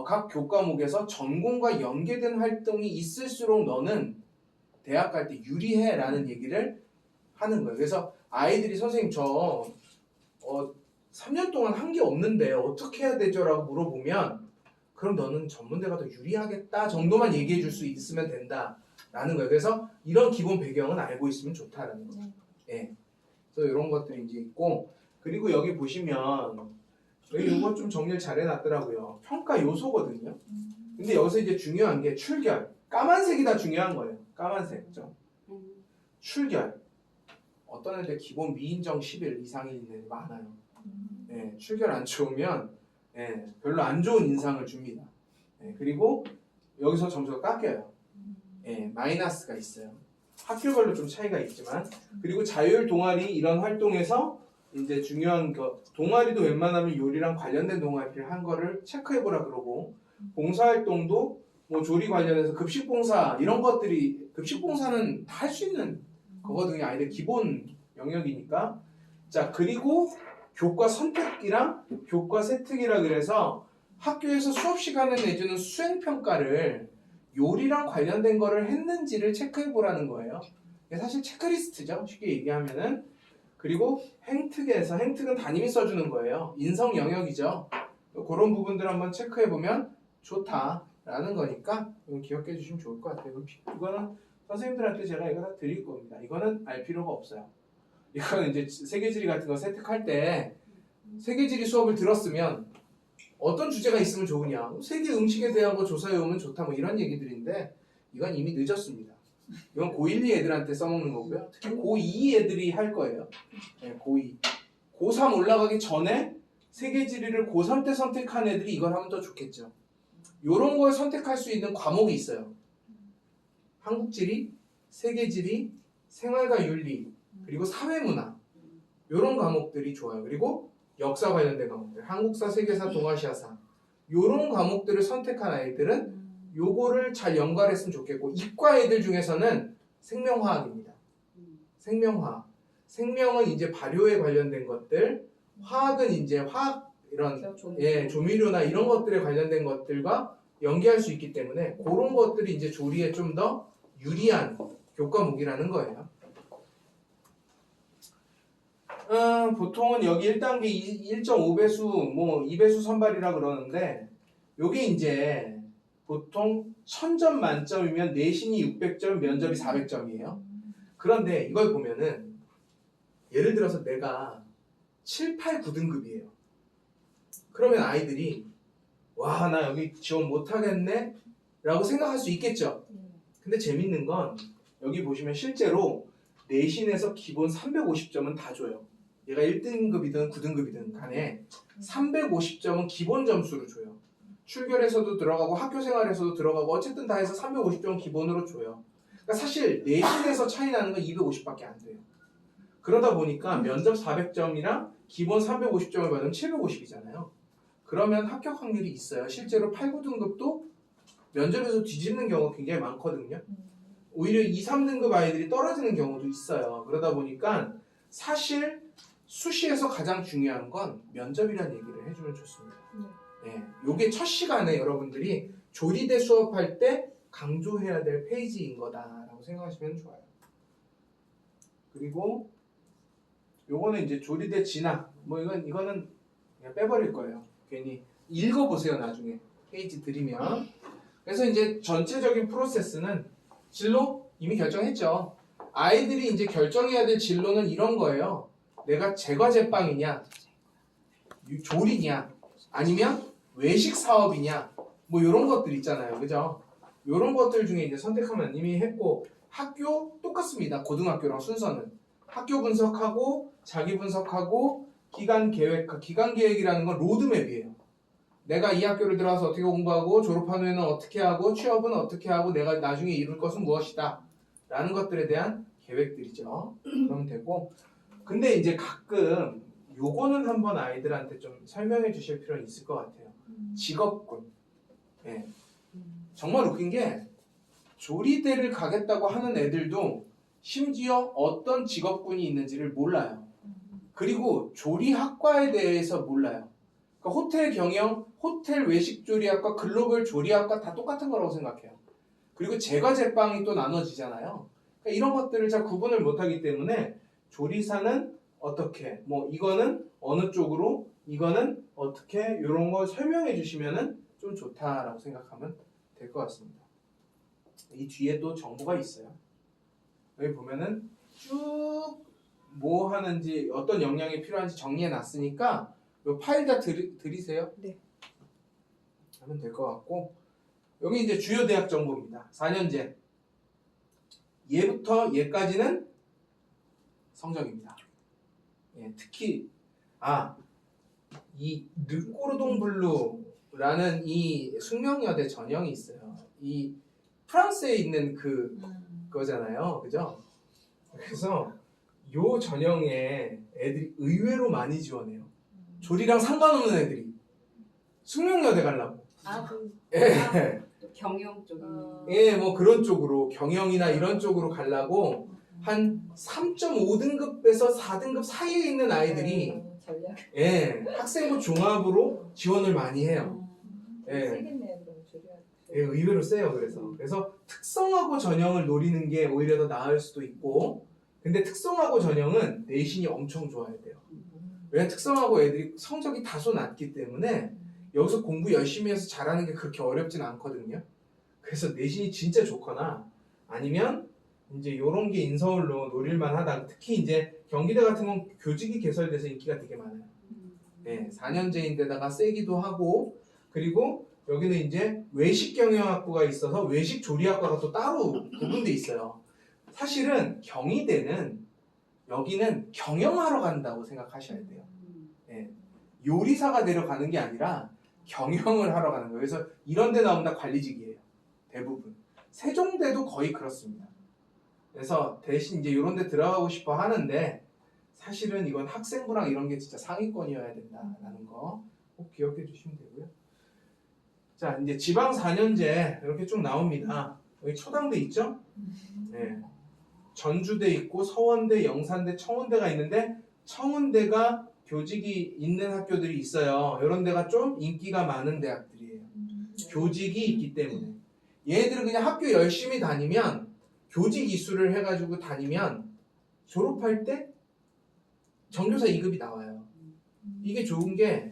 각 교과목에서 전공과 연계된 활동이 있을수록 너는 대학 갈 때 유리해 라는 얘기를 하는 거예요. 그래서 아이들이 선생님 저 3년 동안 한 게 없는데 어떻게 해야 되죠? 라고 물어보면 그럼 너는 전문대가 더 유리하겠다 정도만 얘기해 줄 수 있으면 된다 라는 거예요. 그래서 이런 기본 배경은 알고 있으면 좋다라는 거죠. 예. 그래서 이런 것들이 이제 있고 그리고 여기 보시면 여기 이거 좀 정리를 잘 해놨더라고요. 평가 요소거든요. 근데 여기서 이제 중요한 게 출결. 까만색이 다 중요한 거예요. 까만색. 출결. 어떤 애들 기본 미인정 10일 이상이 있는 애들 많아요. 예, 출결 안 좋으면 별로 안 좋은 인상을 줍니다. 그리고 여기서 점수가 깎여요. 마이너스가 있어요. 학교별로 좀 차이가 있지만 그리고 자율 동아리 이런 활동에서 이제 중요한 거 동아리도 웬만하면 요리랑 관련된 동아리를 한 거를 체크해보라 그러고 봉사활동도 뭐 조리 관련해서 급식봉사 이런 것들이 급식봉사는 다 할 수 있는 거거든요. 아이들 기본 영역이니까. 자 그리고 교과 선택이랑 교과 세특이라 그래서 학교에서 수업 시간에 내주는 수행평가를 요리랑 관련된 거를 했는지를 체크해보라는 거예요. 사실 체크리스트죠. 쉽게 얘기하면은. 그리고 행특에서 행특은 담임이 써주는 거예요. 인성 영역이죠. 그런 부분들 한번 체크해보면 좋다라는 거니까 이건 기억해 주시면 좋을 것 같아요. 이거는 선생님들한테 제가 이거 다 드릴 겁니다. 이거는 알 필요가 없어요. 이거는 이제 세계지리 같은 거 세특할 때 세계지리 수업을 들었으면 어떤 주제가 있으면 좋으냐 세계 음식에 대한 거 조사해 오면 좋다 뭐 이런 얘기들인데 이건 이미 늦었습니다. 이건 고1, 2 애들한테 써먹는 거고요. 특히 고2 애들이 할 거예요. 고2. 고3 올라가기 전에 세계지리를 고3 때 선택한 애들이 이걸 하면 더 좋겠죠. 이런 걸 선택할 수 있는 과목이 있어요. 한국지리, 세계지리, 생활과 윤리, 그리고 사회문화 이런 과목들이 좋아요. 그리고 역사 관련된 과목들, 한국사, 세계사, 동아시아사 이런 과목들을 선택한 아이들은 요거를 잘 연관했으면 좋겠고 이과 애들 중에서는 생명화학입니다. 생명화학. 생명은 이제 발효에 관련된 것들, 화학은 이제 화학 이런 조미료나 이런 것들에 관련된 것들과 연계할 수 있기 때문에 그런 것들이 이제 조리에 좀 더 유리한 교과목이라는 거예요. 보통은 여기 1단계 1.5배수, 뭐 2배수 선발이라 그러는데 요게 이제 보통 1000점 만점이면 내신이 600점, 면접이 400점이에요. 그런데 이걸 보면은 예를 들어서 내가 7, 8, 9등급이에요. 그러면 아이들이 와, 나 여기 지원 못하겠네? 라고 생각할 수 있겠죠. 근데 재밌는 건 여기 보시면 실제로 내신에서 기본 350점은 다 줘요. 얘가 1등급이든 9등급이든 간에 350점은 기본 점수로 줘요. 출결에서도 들어가고 학교 생활에서도 들어가고 어쨌든 다 해서 350점 기본으로 줘요. 그러니까 사실 내신에서 차이 나는 건 250밖에 안 돼요. 그러다 보니까 면접 400점이랑 기본 350점을 받으면 750이잖아요. 그러면 합격 확률이 있어요. 실제로 8, 9등급도 면접에서 뒤집는 경우가 굉장히 많거든요. 오히려 2, 3등급 아이들이 떨어지는 경우도 있어요. 그러다 보니까 사실 수시에서 가장 중요한 건 면접이라는 얘기를 해주면 좋습니다. 네, 요게 첫 시간에 여러분들이 조리대 수업할 때 강조해야 될 페이지인 거다라고 생각하시면 좋아요. 그리고 요거는 이제 조리대 진학 뭐 이거는 그냥 빼버릴 거예요. 괜히 읽어보세요. 나중에 페이지 드리면. 그래서 이제 전체적인 프로세스는 진로 이미 결정했죠. 아이들이 이제 결정해야 될 진로는 이런 거예요. 내가 제과제빵이냐, 조리냐, 아니면 외식 사업이냐, 뭐 이런 것들 있잖아요, 그죠? 이런 것들 중에 이제 선택하면 이미 했고 학교 똑같습니다. 고등학교랑 순서는 학교 분석하고 자기 분석하고 기간 계획이라는 건 로드맵이에요. 내가 이 학교를 들어와서 어떻게 공부하고 졸업한 후에는 어떻게 하고 취업은 어떻게 하고 내가 나중에 이룰 것은 무엇이다 라는 것들에 대한 계획들이죠. 그러면 되고 근데 이제 가끔 요거는 한번 아이들한테 좀 설명해 주실 필요는 있을 것 같아요. 직업군. 예. 정말 웃긴 게 조리대를 가겠다고 하는 애들도 심지어 어떤 직업군이 있는지를 몰라요. 그리고 조리학과에 대해서 몰라요. 그러니까 호텔 경영, 호텔 외식조리학과, 글로벌 조리학과 다 똑같은 거라고 생각해요. 그리고 제과제빵이 또 나눠지잖아요. 그러니까 이런 것들을 잘 구분을 못하기 때문에 조리사는 어떻게, 뭐 이거는 어느 쪽으로, 이거는 어떻게 이런 거 설명해 주시면은 좀 좋다라고 생각하면 될 것 같습니다. 이 뒤에 또 정보가 있어요. 여기 보면은 쭉 뭐 하는지 어떤 역량이 필요한지 정리해 놨으니까 이 파일 다 들이세요. 네. 하면 될 것 같고 여기 이제 주요 대학 정보입니다. 4년제 얘부터 얘까지는 성적입니다. 예, 특히 이 르꼬르동 블루라는 이 숙명여대 전형이 있어요. 이 프랑스에 있는 그거잖아요, 그죠? 그래서 요 전형에 애들이 의외로 많이 지원해요. 조리랑 상관없는 애들이 숙명여대 가려고. 예. 경영 쪽이. 예, 뭐 그런 쪽으로 경영이나 이런 쪽으로 가려고 한 3.5등급에서 4등급 사이에 있는 아이들이 전략. 예, 학생부 종합으로 지원을 많이 해요. 예. 세겠네요, 그럼 조리학. 예, 의외로 세요. 그래서 특성화고 전형을 노리는 게 오히려 더 나을 수도 있고, 근데 특성화고 전형은 내신이 엄청 좋아야 돼요. 왜냐면 특성화고 애들이 성적이 다소 낮기 때문에 여기서 공부 열심히 해서 잘하는 게 그렇게 어렵진 않거든요. 그래서 내신이 진짜 좋거나 아니면 이제 이런 게 인서울로 노릴만 하다. 특히 이제 경기대 같은 건 교직이 개설돼서 인기가 되게 많아요. 네, 4년제인데다가 세기도 하고 그리고 여기는 이제 외식경영학부가 있어서 외식조리학과가 또 따로 구분돼 있어요. 사실은 경희대는 여기는 경영하러 간다고 생각하셔야 돼요. 네, 요리사가 내려가는 게 아니라 경영을 하러 가는 거예요. 그래서 이런 데 나오면 다 관리직이에요. 대부분. 세종대도 거의 그렇습니다. 그래서 대신 이제 이런 데 들어가고 싶어 하는데 사실은 이건 학생부랑 이런 게 진짜 상위권이어야 된다라는 거 꼭 기억해 주시면 되고요. 자, 이제 지방 4년제 이렇게 쭉 나옵니다. 여기 초당대 있죠? 네. 전주대 있고 서원대, 영산대, 청운대가 있는데 청운대가 교직이 있는 학교들이 있어요. 이런 데가 좀 인기가 많은 대학들이에요. 교직이 있기 때문에. 얘네들은 그냥 학교 열심히 다니면 교직 이수를 해가지고 다니면 졸업할 때 정교사 2급이 나와요. 이게 좋은 게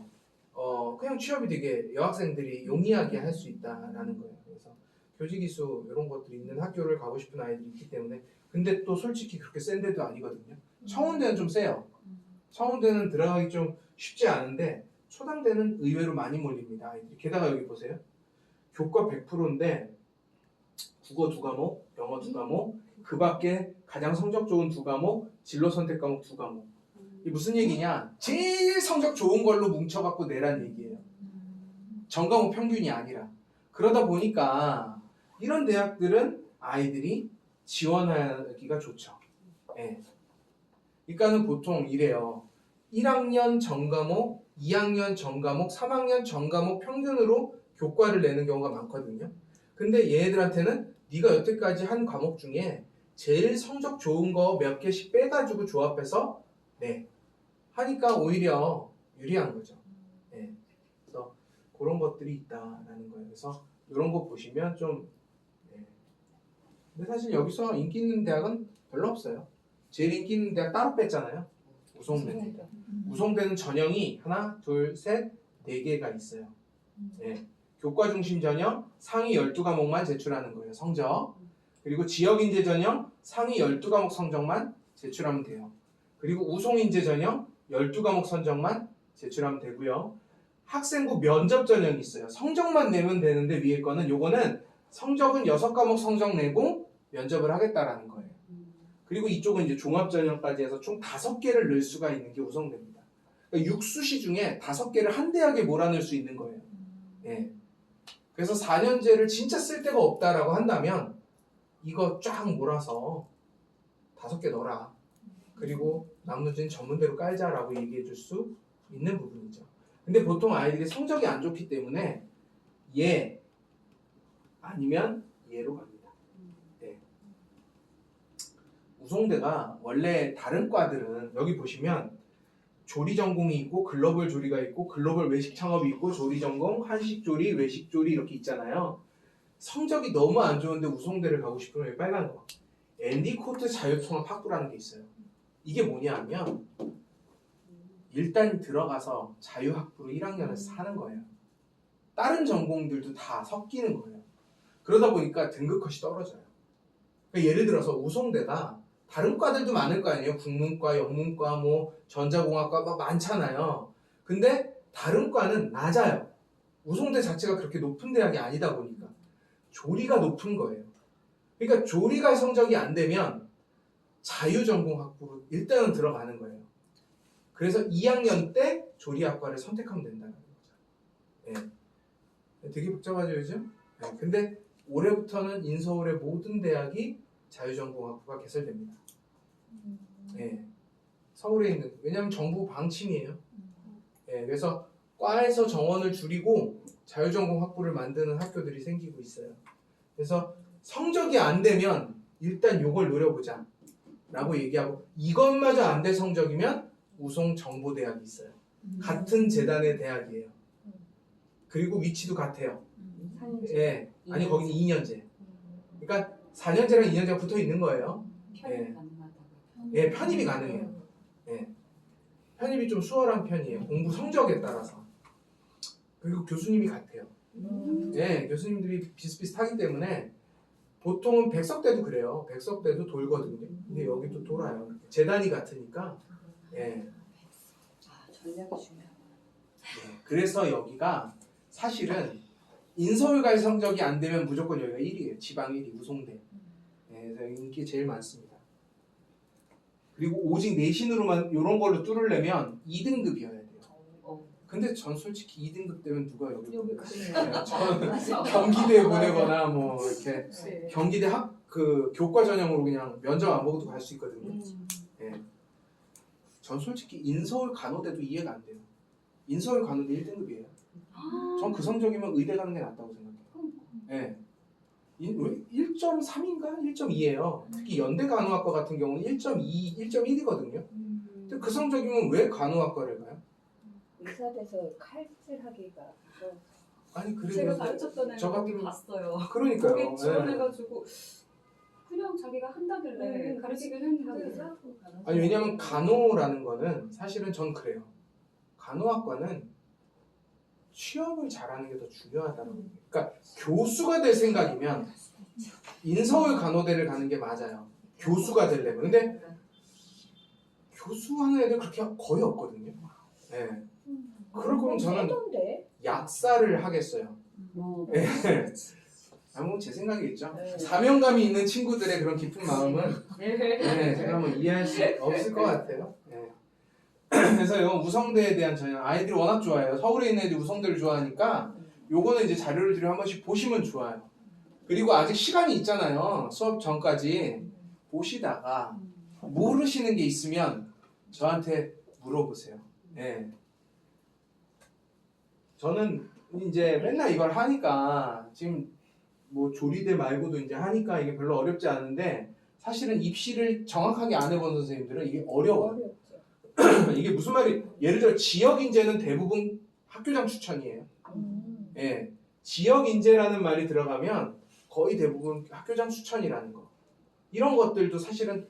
그냥 취업이 되게 여학생들이 용이하게 할 수 있다라는 거예요. 그래서 교직 이수 이런 것들이 있는 학교를 가고 싶은 아이들이 있기 때문에 근데 또 솔직히 그렇게 센 데도 아니거든요. 청운대는 좀 세요. 청운대는 들어가기 좀 쉽지 않은데 초당대는 의외로 많이 몰립니다. 아이들이. 게다가 여기 보세요. 교과 100%인데 국어 2과목, 영어 2과목, 그 밖에 가장 성적 좋은 2과목, 진로 선택 과목 2과목. 이 무슨 얘기냐? 제일 성적 좋은 걸로 뭉쳐갖고 내란 얘기예요. 전과목 평균이 아니라. 그러다 보니까 이런 대학들은 아이들이 지원하기가 좋죠. 예. 그러니까는 보통 이래요. 1학년 전과목, 2학년 전과목, 3학년 전과목 평균으로 교과를 내는 경우가 많거든요. 근데 얘네들한테는 네가 여태까지 한 과목 중에 제일 성적 좋은 거 몇 개씩 빼가지고 조합해서 하니까 오히려 유리한 거죠. 네. 그래서 그런 것들이 있다라는 거예요. 그래서 이런 거 보시면 좀 근데 사실 여기서 인기 있는 대학은 별로 없어요. 제일 인기 있는 대학 따로 뺐잖아요. 우송대. 우송대는 전형이 하나, 둘, 셋, 4개가 있어요. 네. 교과 중심 전형 상위 12과목만 제출하는 거예요. 성적. 그리고 지역인재 전형 상위 12과목 성적만 제출하면 돼요. 그리고 우송인재 전형 12과목 성적만 제출하면 되고요. 학생부 면접 전형이 있어요. 성적만 내면 되는데 위에 거는 요거는 성적은 6과목 성적 내고 면접을 하겠다라는 거예요. 그리고 이쪽은 이제 종합 전형까지 해서 총 5개를 넣을 수가 있는 게 우송대입니다. 그러니까 6수시 중에 5개를 한 대학에 몰아넣을 수 있는 거예요. 예. 그래서 4년제를 진짜 쓸 데가 없다라고 한다면 이거 쫙 몰아서 5개 넣어라. 그리고 나머지는 전문대로 깔자라고 얘기해 줄 수 있는 부분이죠. 근데 보통 아이들이 성적이 안 좋기 때문에 얘 아니면 얘로 갑니다. 네. 우송대가 원래 다른 과들은 여기 보시면 조리 전공이 있고 글로벌 조리가 있고 글로벌 외식 창업이 있고 조리 전공, 한식 조리, 외식 조리 이렇게 있잖아요. 성적이 너무 안 좋은데 우송대를 가고 싶으면 여기 빨간 거 엔디코트 자유통합 학부라는 게 있어요. 이게 뭐냐면 일단 들어가서 자유학부로 1학년을 사는 거예요. 다른 전공들도 다 섞이는 거예요. 그러다 보니까 등급컷이 떨어져요. 그러니까 예를 들어서 우송대가 다른 과들도 많을 거 아니에요. 국문과, 영문과, 뭐 전자공학과 막 많잖아요. 근데 다른 과는 낮아요. 우송대 자체가 그렇게 높은 대학이 아니다 보니까 조리가 높은 거예요. 그러니까 조리가 성적이 안 되면 자유전공학부로 일단은 들어가는 거예요. 그래서 2학년 때 조리학과를 선택하면 된다는 거죠. 네. 되게 복잡하죠, 요즘? 네. 근데 올해부터는 인서울의 모든 대학이 자유전공학부가 개설됩니다. 네. 서울에 있는, 왜냐하면 정부 방침이에요. 네. 그래서 과에서 정원을 줄이고 자유전공학부를 만드는 학교들이 생기고 있어요. 그래서 성적이 안 되면 일단 요걸 노려보자 라고 얘기하고 이것마저 안 될 성적이면 우송정보대학이 있어요. 같은 재단의 대학이에요. 그리고 위치도 같아요. 예, 아니 거기는 2년제. 그러니까 4년제랑 2년제가 붙어 있는 거예요. 편입 가능하다고요? 예, 편입이 가능해요. 예, 편입이 좀 수월한 편이에요. 공부 성적에 따라서. 그리고 교수님이 같아요. 예, 교수님들이 비슷비슷하기 때문에 보통은 백석대도 그래요. 백석대도 돌거든요. 근데 여기도 돌아요. 재단이 같으니까. 예. 아, 전략이 중요하구나. 예. 그래서 여기가 사실은 인서울갈 성적이 안 되면 무조건 여기가 1위에요. 지방 1위, 우송대. 예, 그래서 인기 제일 많습니다. 그리고 오직 내신으로만 이런 걸로 뚫으려면 2등급이어야 돼요. 근데 전 솔직히 2등급 되면 누가 여기 보내요? 저는 경기대에 보내거나 뭐 이렇게 경기대 그 교과 전형으로 그냥 면접 안 보고도 갈 수 있거든요. 예. 전 솔직히 인서울 간호대도 이해가 안 돼요. 인서울 간호대 1등급이에요. 전 그 성적이면 의대 가는 게 낫다고 생각해요. 예. 1.3인가? 1.2예요. 특히 연대 간호학과 같은 경우는 1.2, 1.1이거든요. 근데 그 성적이면 왜 간호학과를 가요? 의사돼서 칼질하기가 아니 그래도 제가 가르쳤던 애가 저 같은 거기 갔어요. 그러니까요. 거기 지원해가지고 그냥 자기가 한다길래 가르치긴 했는데 아니 왜냐면 간호라는 거는 사실은 전 그래요. 간호학과는 취업을 잘하는 게 더 중요하다고. 그러니까 교수가 될 생각이면 인서울 간호대를 가는 게 맞아요. 교수가 되려면. 근데 교수하는 애들 그렇게 거의 없거든요. 네. 그럴 거면 저는 약사를 하겠어요. 네. 뭐 제 생각이겠죠. 사명감이 있는 친구들의 그런 깊은 마음은 네, 제가 한번 이해할 수 없을 것 같아요. 네. 그래서요 우성대에 대한 전형 아이들이 워낙 좋아해요. 서울에 있는 애들이 우성대를 좋아하니까 요거는 이제 자료를 들여 한 번씩 보시면 좋아요. 그리고 아직 시간이 있잖아요. 수업 전까지 보시다가 모르시는 게 있으면 저한테 물어보세요. 예. 저는 이제 맨날 이걸 하니까 지금 뭐 조리대 말고도 이제 하니까 이게 별로 어렵지 않은데 사실은 입시를 정확하게 안 해본 선생님들은 이게 어려워요. 어렵죠. 이게 무슨 말이 예를 들어 지역 인재는 대부분 학교장 추천이에요. 예. 지역 인재라는 말이 들어가면 거의 대부분 학교장 추천이라는 거. 이런 것들도 사실은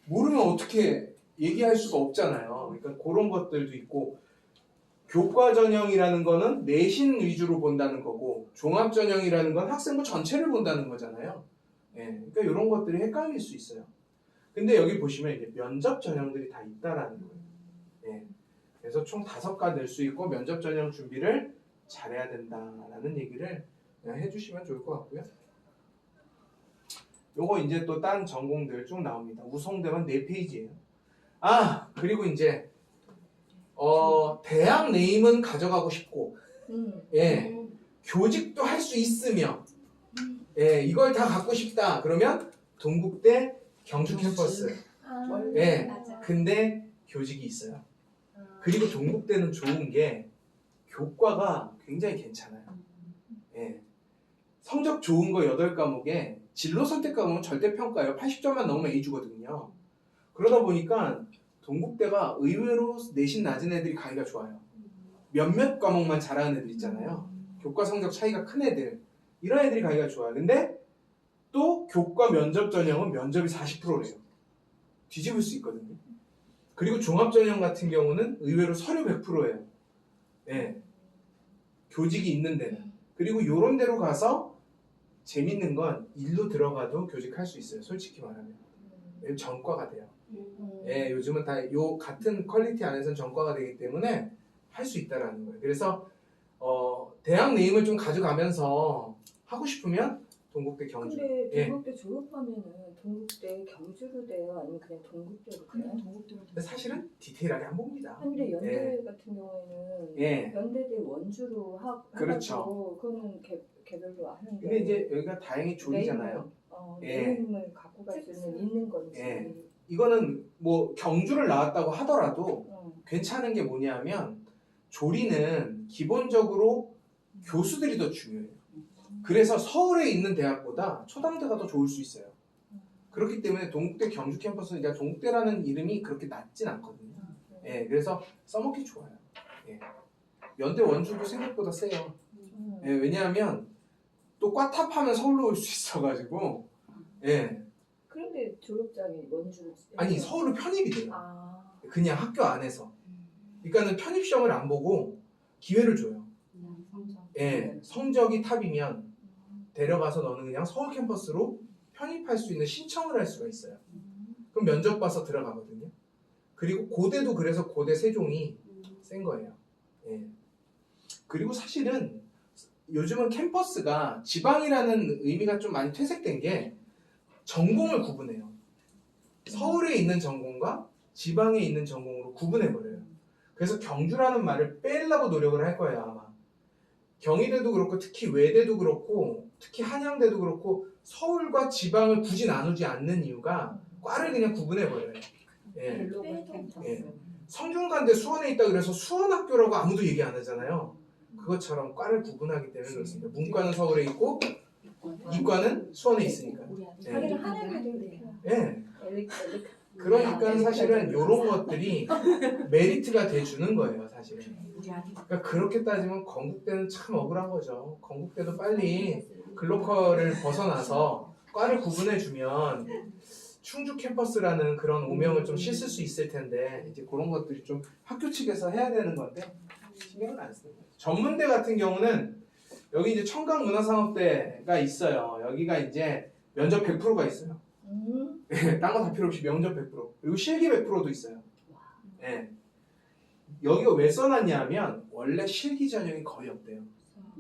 모르면 어떻게 얘기할 수가 없잖아요. 그러니까 그런 것들도 있고 교과 전형이라는 거는 내신 위주로 본다는 거고 종합 전형이라는 건 학생부 전체를 본다는 거잖아요. 예. 그러니까 이런 것들이 헷갈릴 수 있어요. 근데 여기 보시면 이게 면접 전형들이 다 있다라는 거예요. 예. 그래서 총 5과 낼 수 있고 면접 전형 준비를 잘해야 된다라는 얘기를 그냥 해주시면 좋을 것 같고요. 요거 이제 또 딴 전공들 쭉 나옵니다. 우성대만 4페이지예요. 아 그리고 이제 대학 네임은 가져가고 싶고 예 교직도 할 수 있으며 예 이걸 다 갖고 싶다 그러면 동국대 경주 캠퍼스 예 맞아. 근데 교직이 있어요. 그리고 동국대는 좋은 게 교과가 굉장히 괜찮아요. 예. 성적 좋은 거 8과목에 진로 선택 과목은 절대 평가예요. 80점만 넘으면 A주거든요. 그러다 보니까 동국대가 의외로 내신 낮은 애들이 가기가 좋아요. 몇몇 과목만 잘하는 애들 있잖아요. 교과 성적 차이가 큰 애들. 이런 애들이 가기가 좋아요. 근데 또 교과 면접 전형은 면접이 40%래요. 뒤집을 수 있거든요. 그리고 종합 전형 같은 경우는 의외로 서류 100%예요. 예. 교직이 있는 데는. 그리고 요런 데로 가서 재밌는 건 일로 들어가도 교직할 수 있어요. 솔직히 말하면. 전과가 돼요. 예, 요즘은 다 요 같은 퀄리티 안에서는 전과가 되기 때문에 할 수 있다라는 거예요. 그래서 대학 네임을 좀 가져가면서 하고 싶으면 동국대 경주. 근데 예. 동국대 졸업하면은 동국대 경주로 돼요? 아니면 그냥 동국대로 돼요? 근데 사실은 디테일하게 안 봅니다. 근데 연대 같은 경우에는 예. 연대대 원주로 그렇죠. 하고 그거는 개별로 하는데 근데 이제 여기가 다행히 조리잖아요. 예. 네임을 갖고 갈 수는 있는 건지. 예. 이거는 뭐 경주를 나왔다고 하더라도 어. 괜찮은 게 뭐냐면 조리는 기본적으로 교수들이 더 중요해요. 그래서 서울에 있는 대학보다 초당대가 더 좋을 수 있어요. 그렇기 때문에 동국대 경주 캠퍼스는 그러니까 동국대라는 이름이 그렇게 낮진 않거든요. 예, 그래서 써먹기 좋아요. 예. 연대 원주도 생각보다 세요. 예, 왜냐하면 또 꽈탑하면 서울로 올 수 있어가지고 예. 그런데 졸업장이 원주로 아니 서울로 편입이 돼요. 아. 그냥 학교 안에서. 그러니까는 편입 시험을 안 보고 기회를 줘요. 예, 성적이 탑이면 데려가서 너는 그냥 서울 캠퍼스로 편입할 수 있는 신청을 할 수가 있어요. 그럼 면접 봐서 들어가거든요. 그리고 고대도 그래서 고대 세종이 센 거예요. 예. 그리고 사실은 요즘은 캠퍼스가 지방이라는 의미가 좀 많이 퇴색된 게 전공을 구분해요. 서울에 있는 전공과 지방에 있는 전공으로 구분해버려요. 그래서 경주라는 말을 빼려고 노력을 할 거예요 아마. 경희대도 그렇고 특히 외대도 그렇고 특히 한양대도 그렇고 서울과 지방을 굳이 나누지 않는 이유가 과를 그냥 구분해버려요. 예. 예. 성균관대 수원에 있다 그래서 수원학교라고 아무도 얘기 안 하잖아요. 그것처럼 과를 구분하기 때문에 그렇습니다. 문과는 서울에 있고 이과는 수원에 있으니까. 하긴 한양대도 이렇게. 예. 엘릭. 그러니까 사실은 이런 것들이 메리트가 돼주는 거예요, 사실은. 그러니까 그렇게 따지면 건국대는 참 억울한 거죠. 건국대도 빨리 글로컬을 벗어나서 과를 구분해주면 충주 캠퍼스라는 그런 오명을 좀 씻을 수 있을 텐데 이제 그런 것들이 좀 학교 측에서 해야 되는 건데 신경을 안 쓰는 거예요. 전문대 같은 경우는 여기 이제 청강문화상업대가 있어요. 여기가 이제 면접 100%가 있어요. 딴 거 다 필요 없이 면접 100% 그리고 실기 100%도 있어요. 네. 여기가 왜 써놨냐 하면 원래 실기 전형이 거의 없대요.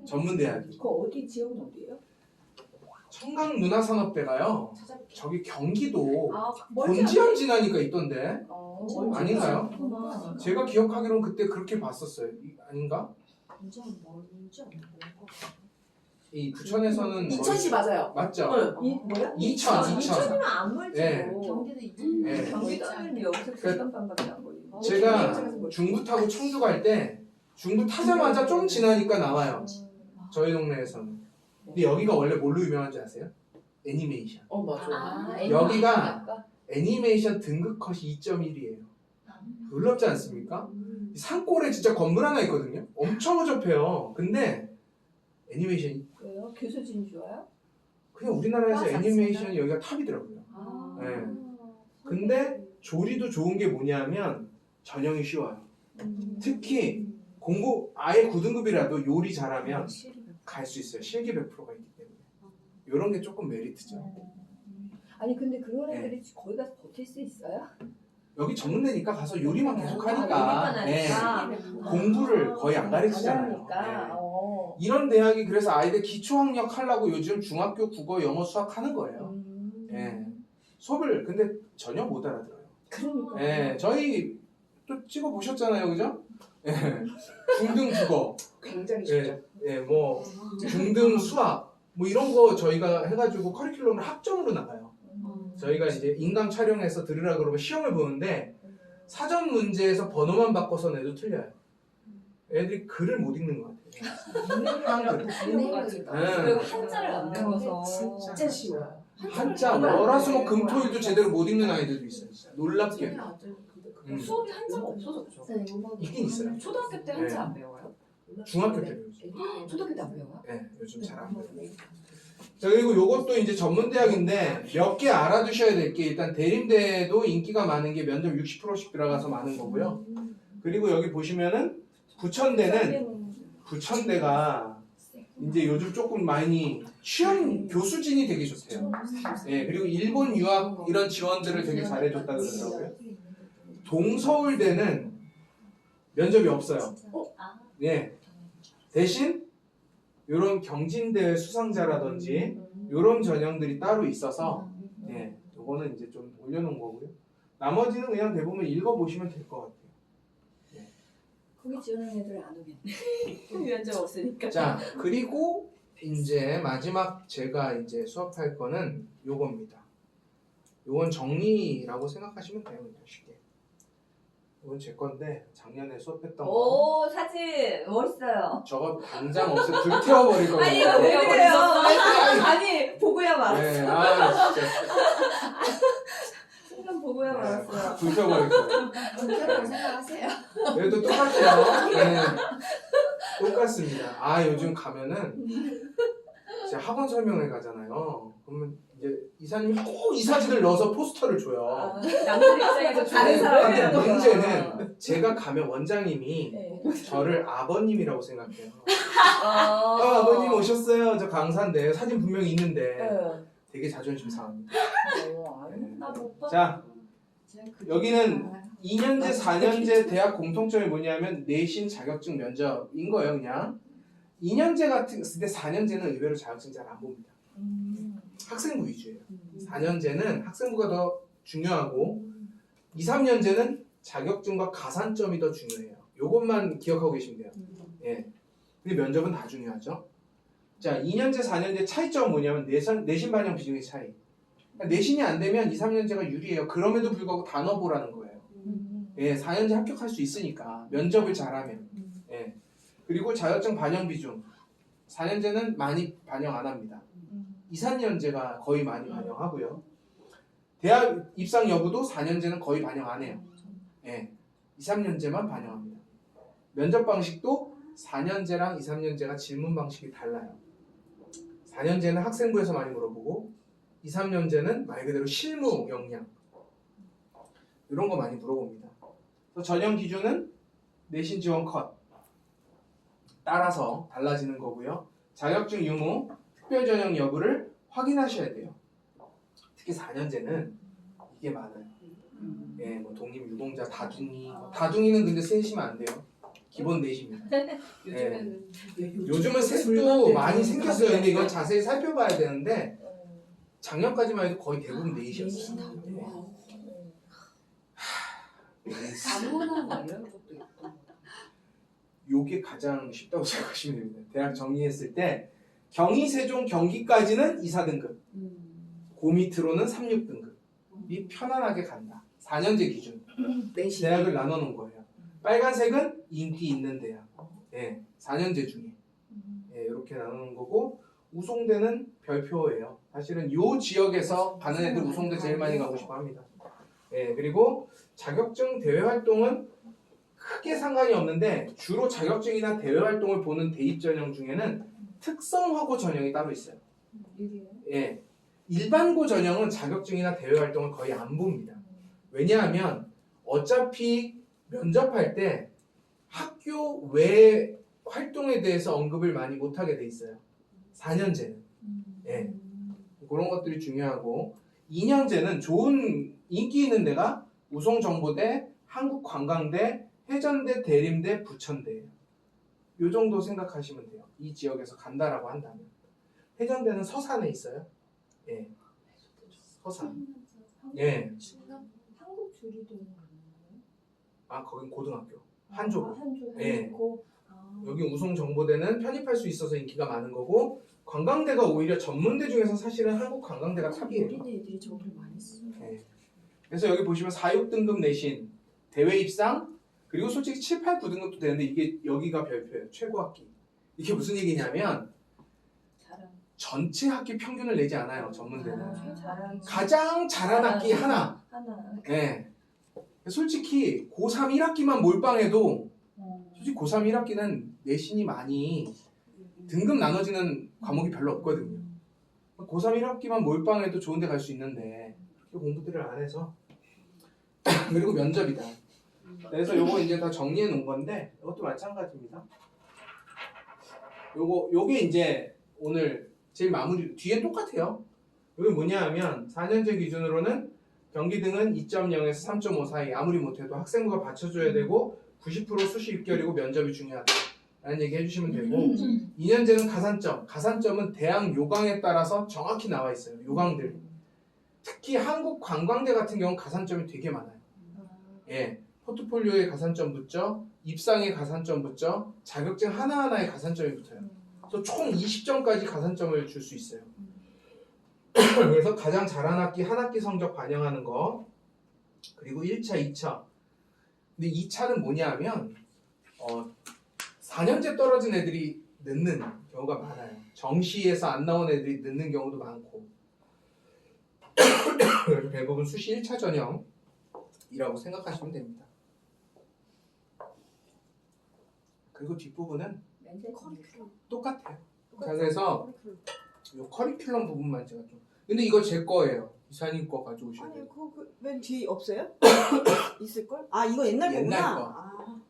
전문대학이. 그 어디 지역은 어디예요? 성강문화산업대가요. 찾아볼게요. 저기 경기도 아, 멀지 곤지암 지나니까 있던데. 멀지 아닌가요? 않구나. 제가 기억하기로는 그때 그렇게 봤었어요. 아닌가? 완전 멀지 않나? 이 부천에서는 인천시 맞아요. 맞죠? 응. 이 뭐야? 이천. 이천이면 안 멀지. 네. 뭐. 경기도 있잖아요. 네. 경기도는 여기서 2시간 반밖에 안 걸리고. 제가 중부 타고 청주 갈 때 중부 타자마자 좀 지나니까 나와요. 저희 동네에서는. 근데 여기가 원래 뭘로 유명한지 아세요? 애니메이션. 맞아. 여기가 애니메이션 등급 컷이 2.1이에요. 놀랍지 않습니까? 산골에 진짜 건물 하나 있거든요. 엄청 허접해요. 근데 애니메이션이 왜요? 교수진 좋아요? 그냥 우리나라에서 아, 애니메이션이 여기가 탑이더라고요. 아. 네. 근데 조리도 좋은 게 뭐냐면 전형이 쉬워요. 특히 공부 아예 9등급이라도 요리 잘하면 갈 수 있어요. 실기 100%가 있기 때문에. 이런 게 조금 메리트죠. 아니 근데 그런 네. 애들이 거기 가서 버틸 수 있어요? 여기 전문대니까 가서 요리만 계속 요리만 하니까 네. 하니까. 공부를 거의 안 가르치잖아요. 안 하니까. 네. 이런 이런 대학이 그래서 아이들 기초학력 하려고 요즘 중학교 국어, 영어, 수학 하는 거예요. 예. 수업을 근데 전혀 못 알아들어요. 그러니까. 예. 저희 또 찍어 보셨잖아요, 그죠? 예. 중등 국어, 굉장히 예, 예, 뭐 중등 수학, 뭐 이런 거 저희가 해가지고 커리큘럼을 학점으로 나가요. 저희가 이제 인강 촬영해서 들으라 그러면 시험을 보는데 사전 문제에서 번호만 바꿔서 내도 틀려요. 애들이 글을 못 읽는 것 같아요. 그리고 한자를 안 배워서 진짜 쉬워요. 한자 월화수목 금토일도 제대로 못 읽는 아이들도 있어요. 놀랍게. 수업이 한자가 없어졌죠. 있긴 있어요. 초등학교 때 한자 안 배워요? 중학교 때 배우죠. 초등학교 때 안 배워요? 네, 요즘 잘 안 배워요. 자, 그리고 요것도 이제 전문대학인데 몇 개 알아두셔야 될 게 일단 대림대도 인기가 많은 게 면접 60%씩 들어가서 많은 거고요. 그리고 여기 보시면은 부천대가 이제 요즘 조금 많이 취업 교수진이 되게 좋대요. 예, 그리고 일본 유학 이런 지원들을 되게 잘해줬다 그러더라고요. 동서울대는 면접이 없어요. 예, 대신 이런 경진대 수상자라든지 이런 전형들이 따로 있어서 예, 요거는 이제 좀 올려놓은 거고요. 나머지는 그냥 대부분 읽어보시면 될 것 같아요. 거기 지원하는 애들 안 오겠네. 면접 없으니까. 자, 그리고 이제 마지막 제가 이제 수업할 거는 요겁니다. 요건 정리라고 생각하시면 돼요, 그냥 쉽게. 이건 제 건데 작년에 수업했던 거. 오 사진 멋있어요. 저거 당장 없애 불태워버릴 거예요. 아니 이거 왜 그래요? 아니 보고야 말았어. 네, 아 진짜 순간 보고야 말았어요. 불태워버릴 거예요. 그렇게 생각하세요. 얘도 똑같아요. 네, 똑같습니다. 아 요즘 가면은 제가 학원 설명회 가잖아요. 그러면 이제 이사님이 꼭 이 사진을 넣어서 포스터를 줘요. 남들 입장에서 다른 사람이 근데 하는 거야. 문제는 제가 가면 원장님이 네. 저를 아버님이라고 생각해요. 아, 아버님 오셨어요. 저 강사인데 사진 분명히 있는데 네. 되게 자존심 상합니다. 네. 나못 봐. 자, 여기는 2년제, 4년제 대학 공통점이 뭐냐면 내신 자격증 면접인 거예요, 그냥. 2년제 같은 근데 4년제는 의외로 자격증 잘 안 봅니다. 학생부 위주예요. 4년제는 학생부가 더 중요하고 2, 3년제는 자격증과 가산점이 더 중요해요. 요것만 기억하고 계시면 돼요. 예. 근데 면접은 다 중요하죠. 자, 2년제, 4년제 차이점은 뭐냐면 내신 반영 비중의 차이. 그러니까 내신이 안 되면 2, 3년제가 유리해요. 그럼에도 불구하고 단어 보라는 거예요. 예, 4년제 합격할 수 있으니까 면접을 잘하면. 예. 그리고 자격증 반영 비중 4년제는 많이 반영 안 합니다. 2, 3년제가 거의 많이 반영하고요. 대학 입상 여부도 4년제는 거의 반영 안 해요. 예. 2, 3년제만 반영합니다. 면접 방식도 4년제랑 2, 3년제가 질문 방식이 달라요. 4년제는 학생부에서 많이 물어보고 2, 3년제는 말 그대로 실무 역량 이런 거 많이 물어봅니다. 그래서 전형 기준은 내신 지원 컷 따라서 달라지는 거고요. 자격증 유무, 특별 전형 여부를 확인하셔야 돼요. 특히 4년제는 이게 많아요. 예, 뭐 독립 유공자, 다둥이, 다둥이는 근데 세시면 안 돼요. 기본 내십니다. 요즘에는 요즘은 색도 많이 생겼어요. 근데 이건 자세히 살펴봐야 되는데 작년까지만 해도 거의 대부분 내시였어요. 네. 아무나 막 이런 것도 있고. 요게 가장 쉽다고 생각하시면 됩니다. 대학 정리했을 때 경희, 세종, 경기까지는 2, 4등급, 그 밑으로는 3, 6등급이 편안하게 간다. 4년제 기준 내신. 대학을 나눠놓은 거예요. 빨간색은 인기 있는 대학, 4년제 중에 이렇게 나누는 거고, 우송대는 별표예요. 사실은 요 지역에서 가는 애들 우송대 제일 많이 가고 싶어 합니다. 그리고 자격증 대외 활동은 크게 상관이 없는데, 주로 자격증이나 대외 활동을 보는 대입 전형 중에는 특성화고 전형이 따로 있어요. 일반고 전형은 자격증이나 대외 활동을 거의 안 봅니다. 왜냐하면 어차피 면접할 때 학교 외 활동에 대해서 언급을 많이 못하게 돼 있어요. 4년제는. 그런 것들이 중요하고, 2년제는 좋은 인기 있는 데가 우송정보대, 한국관광대, 해전대, 대림대, 부천대예요. 요 정도 생각하시면 돼요. 이 지역에서 간다라고 한다면. 해전대는 서산에 있어요. 서산. 한국 주리도 있는 거예요? 아, 거긴 고등학교. 한조고. 한조. 여기 우송정보대는 편입할 수 있어서 인기가 많은 거고, 관광대가 오히려 전문대 중에서 사실은 한국관광대가 탑이에요. 어린애들이 저기를 많이 써. 그래서 여기 보시면 4, 6등급 내신, 대외 입상, 그리고 솔직히 7, 8, 9등급도 되는데, 이게 여기가 별표예요. 최고 학기. 이게 무슨 얘기냐면 전체 학기 평균을 내지 않아요. 전문대는. 가장 잘한 학기 하나. 솔직히 고3 1학기만 몰빵해도, 솔직히 고3 1학기는 내신이 많이 등급 나눠지는 과목이 별로 없거든요. 고3 1학기만 몰빵해도 좋은 데 갈 수 있는데 그렇게 공부들을 안 해서 그리고 면접이다. 그래서 요거 이제 다 정리해 놓은 건데, 이것도 마찬가지입니다. 요게 이제 오늘 제일 마무리, 뒤엔 똑같아요. 이게 뭐냐 하면 4년제 기준으로는 경기 등은 2.0에서 3.5 사이, 아무리 못해도 학생부가 받쳐줘야 되고 90% 수시 6개월이고 면접이 중요하다 라는 얘기 해주시면 되고, 2년제는 가산점은 대학 요강에 따라서 정확히 나와 있어요. 요강들. 특히 한국관광대 같은 경우는 가산점이 되게 많아요. 포트폴리오에 가산점 붙죠, 입상에 가산점 붙죠, 자격증 하나하나에 가산점이 붙어요. 그래서 총 20점까지 가산점을 줄 수 있어요. 그래서 가장 잘한 학기 한 학기 성적 반영하는 거, 그리고 1차, 2차. 근데 2차는 뭐냐 하면 4년제 떨어진 애들이 늦는 경우가 많아요. 정시에서 안 나온 애들이 늦는 경우도 많고. 그래서 대부분 수시 1차 전형이라고 생각하시면 됩니다. 그리고 뒷부분은 똑같아요. 자, 그래서 이 커리큘럼 부분만 제가 좀, 근데 이거 제 거예요. 이사님 거 가져오셔야 돼요. 아니 그맨 뒤에 없어요? 있을걸? 아 이거 옛날 거구나. 옛날 거. 아.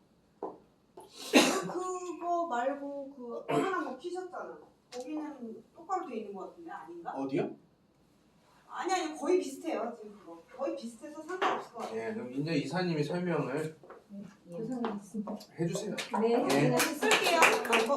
그거 말고 그 하나 뭐 키셨잖아. 거기는 똑바로 돼 있는 거 같은데 아닌가? 어디요? 아니 거의 비슷해요 지금 그거. 거의 비슷해서 상관없을 것 같아요. 그럼 이제 이사님이 설명을 고생하셨습니다. 해주세요. 네. 네. 쓸게요. 아, 이거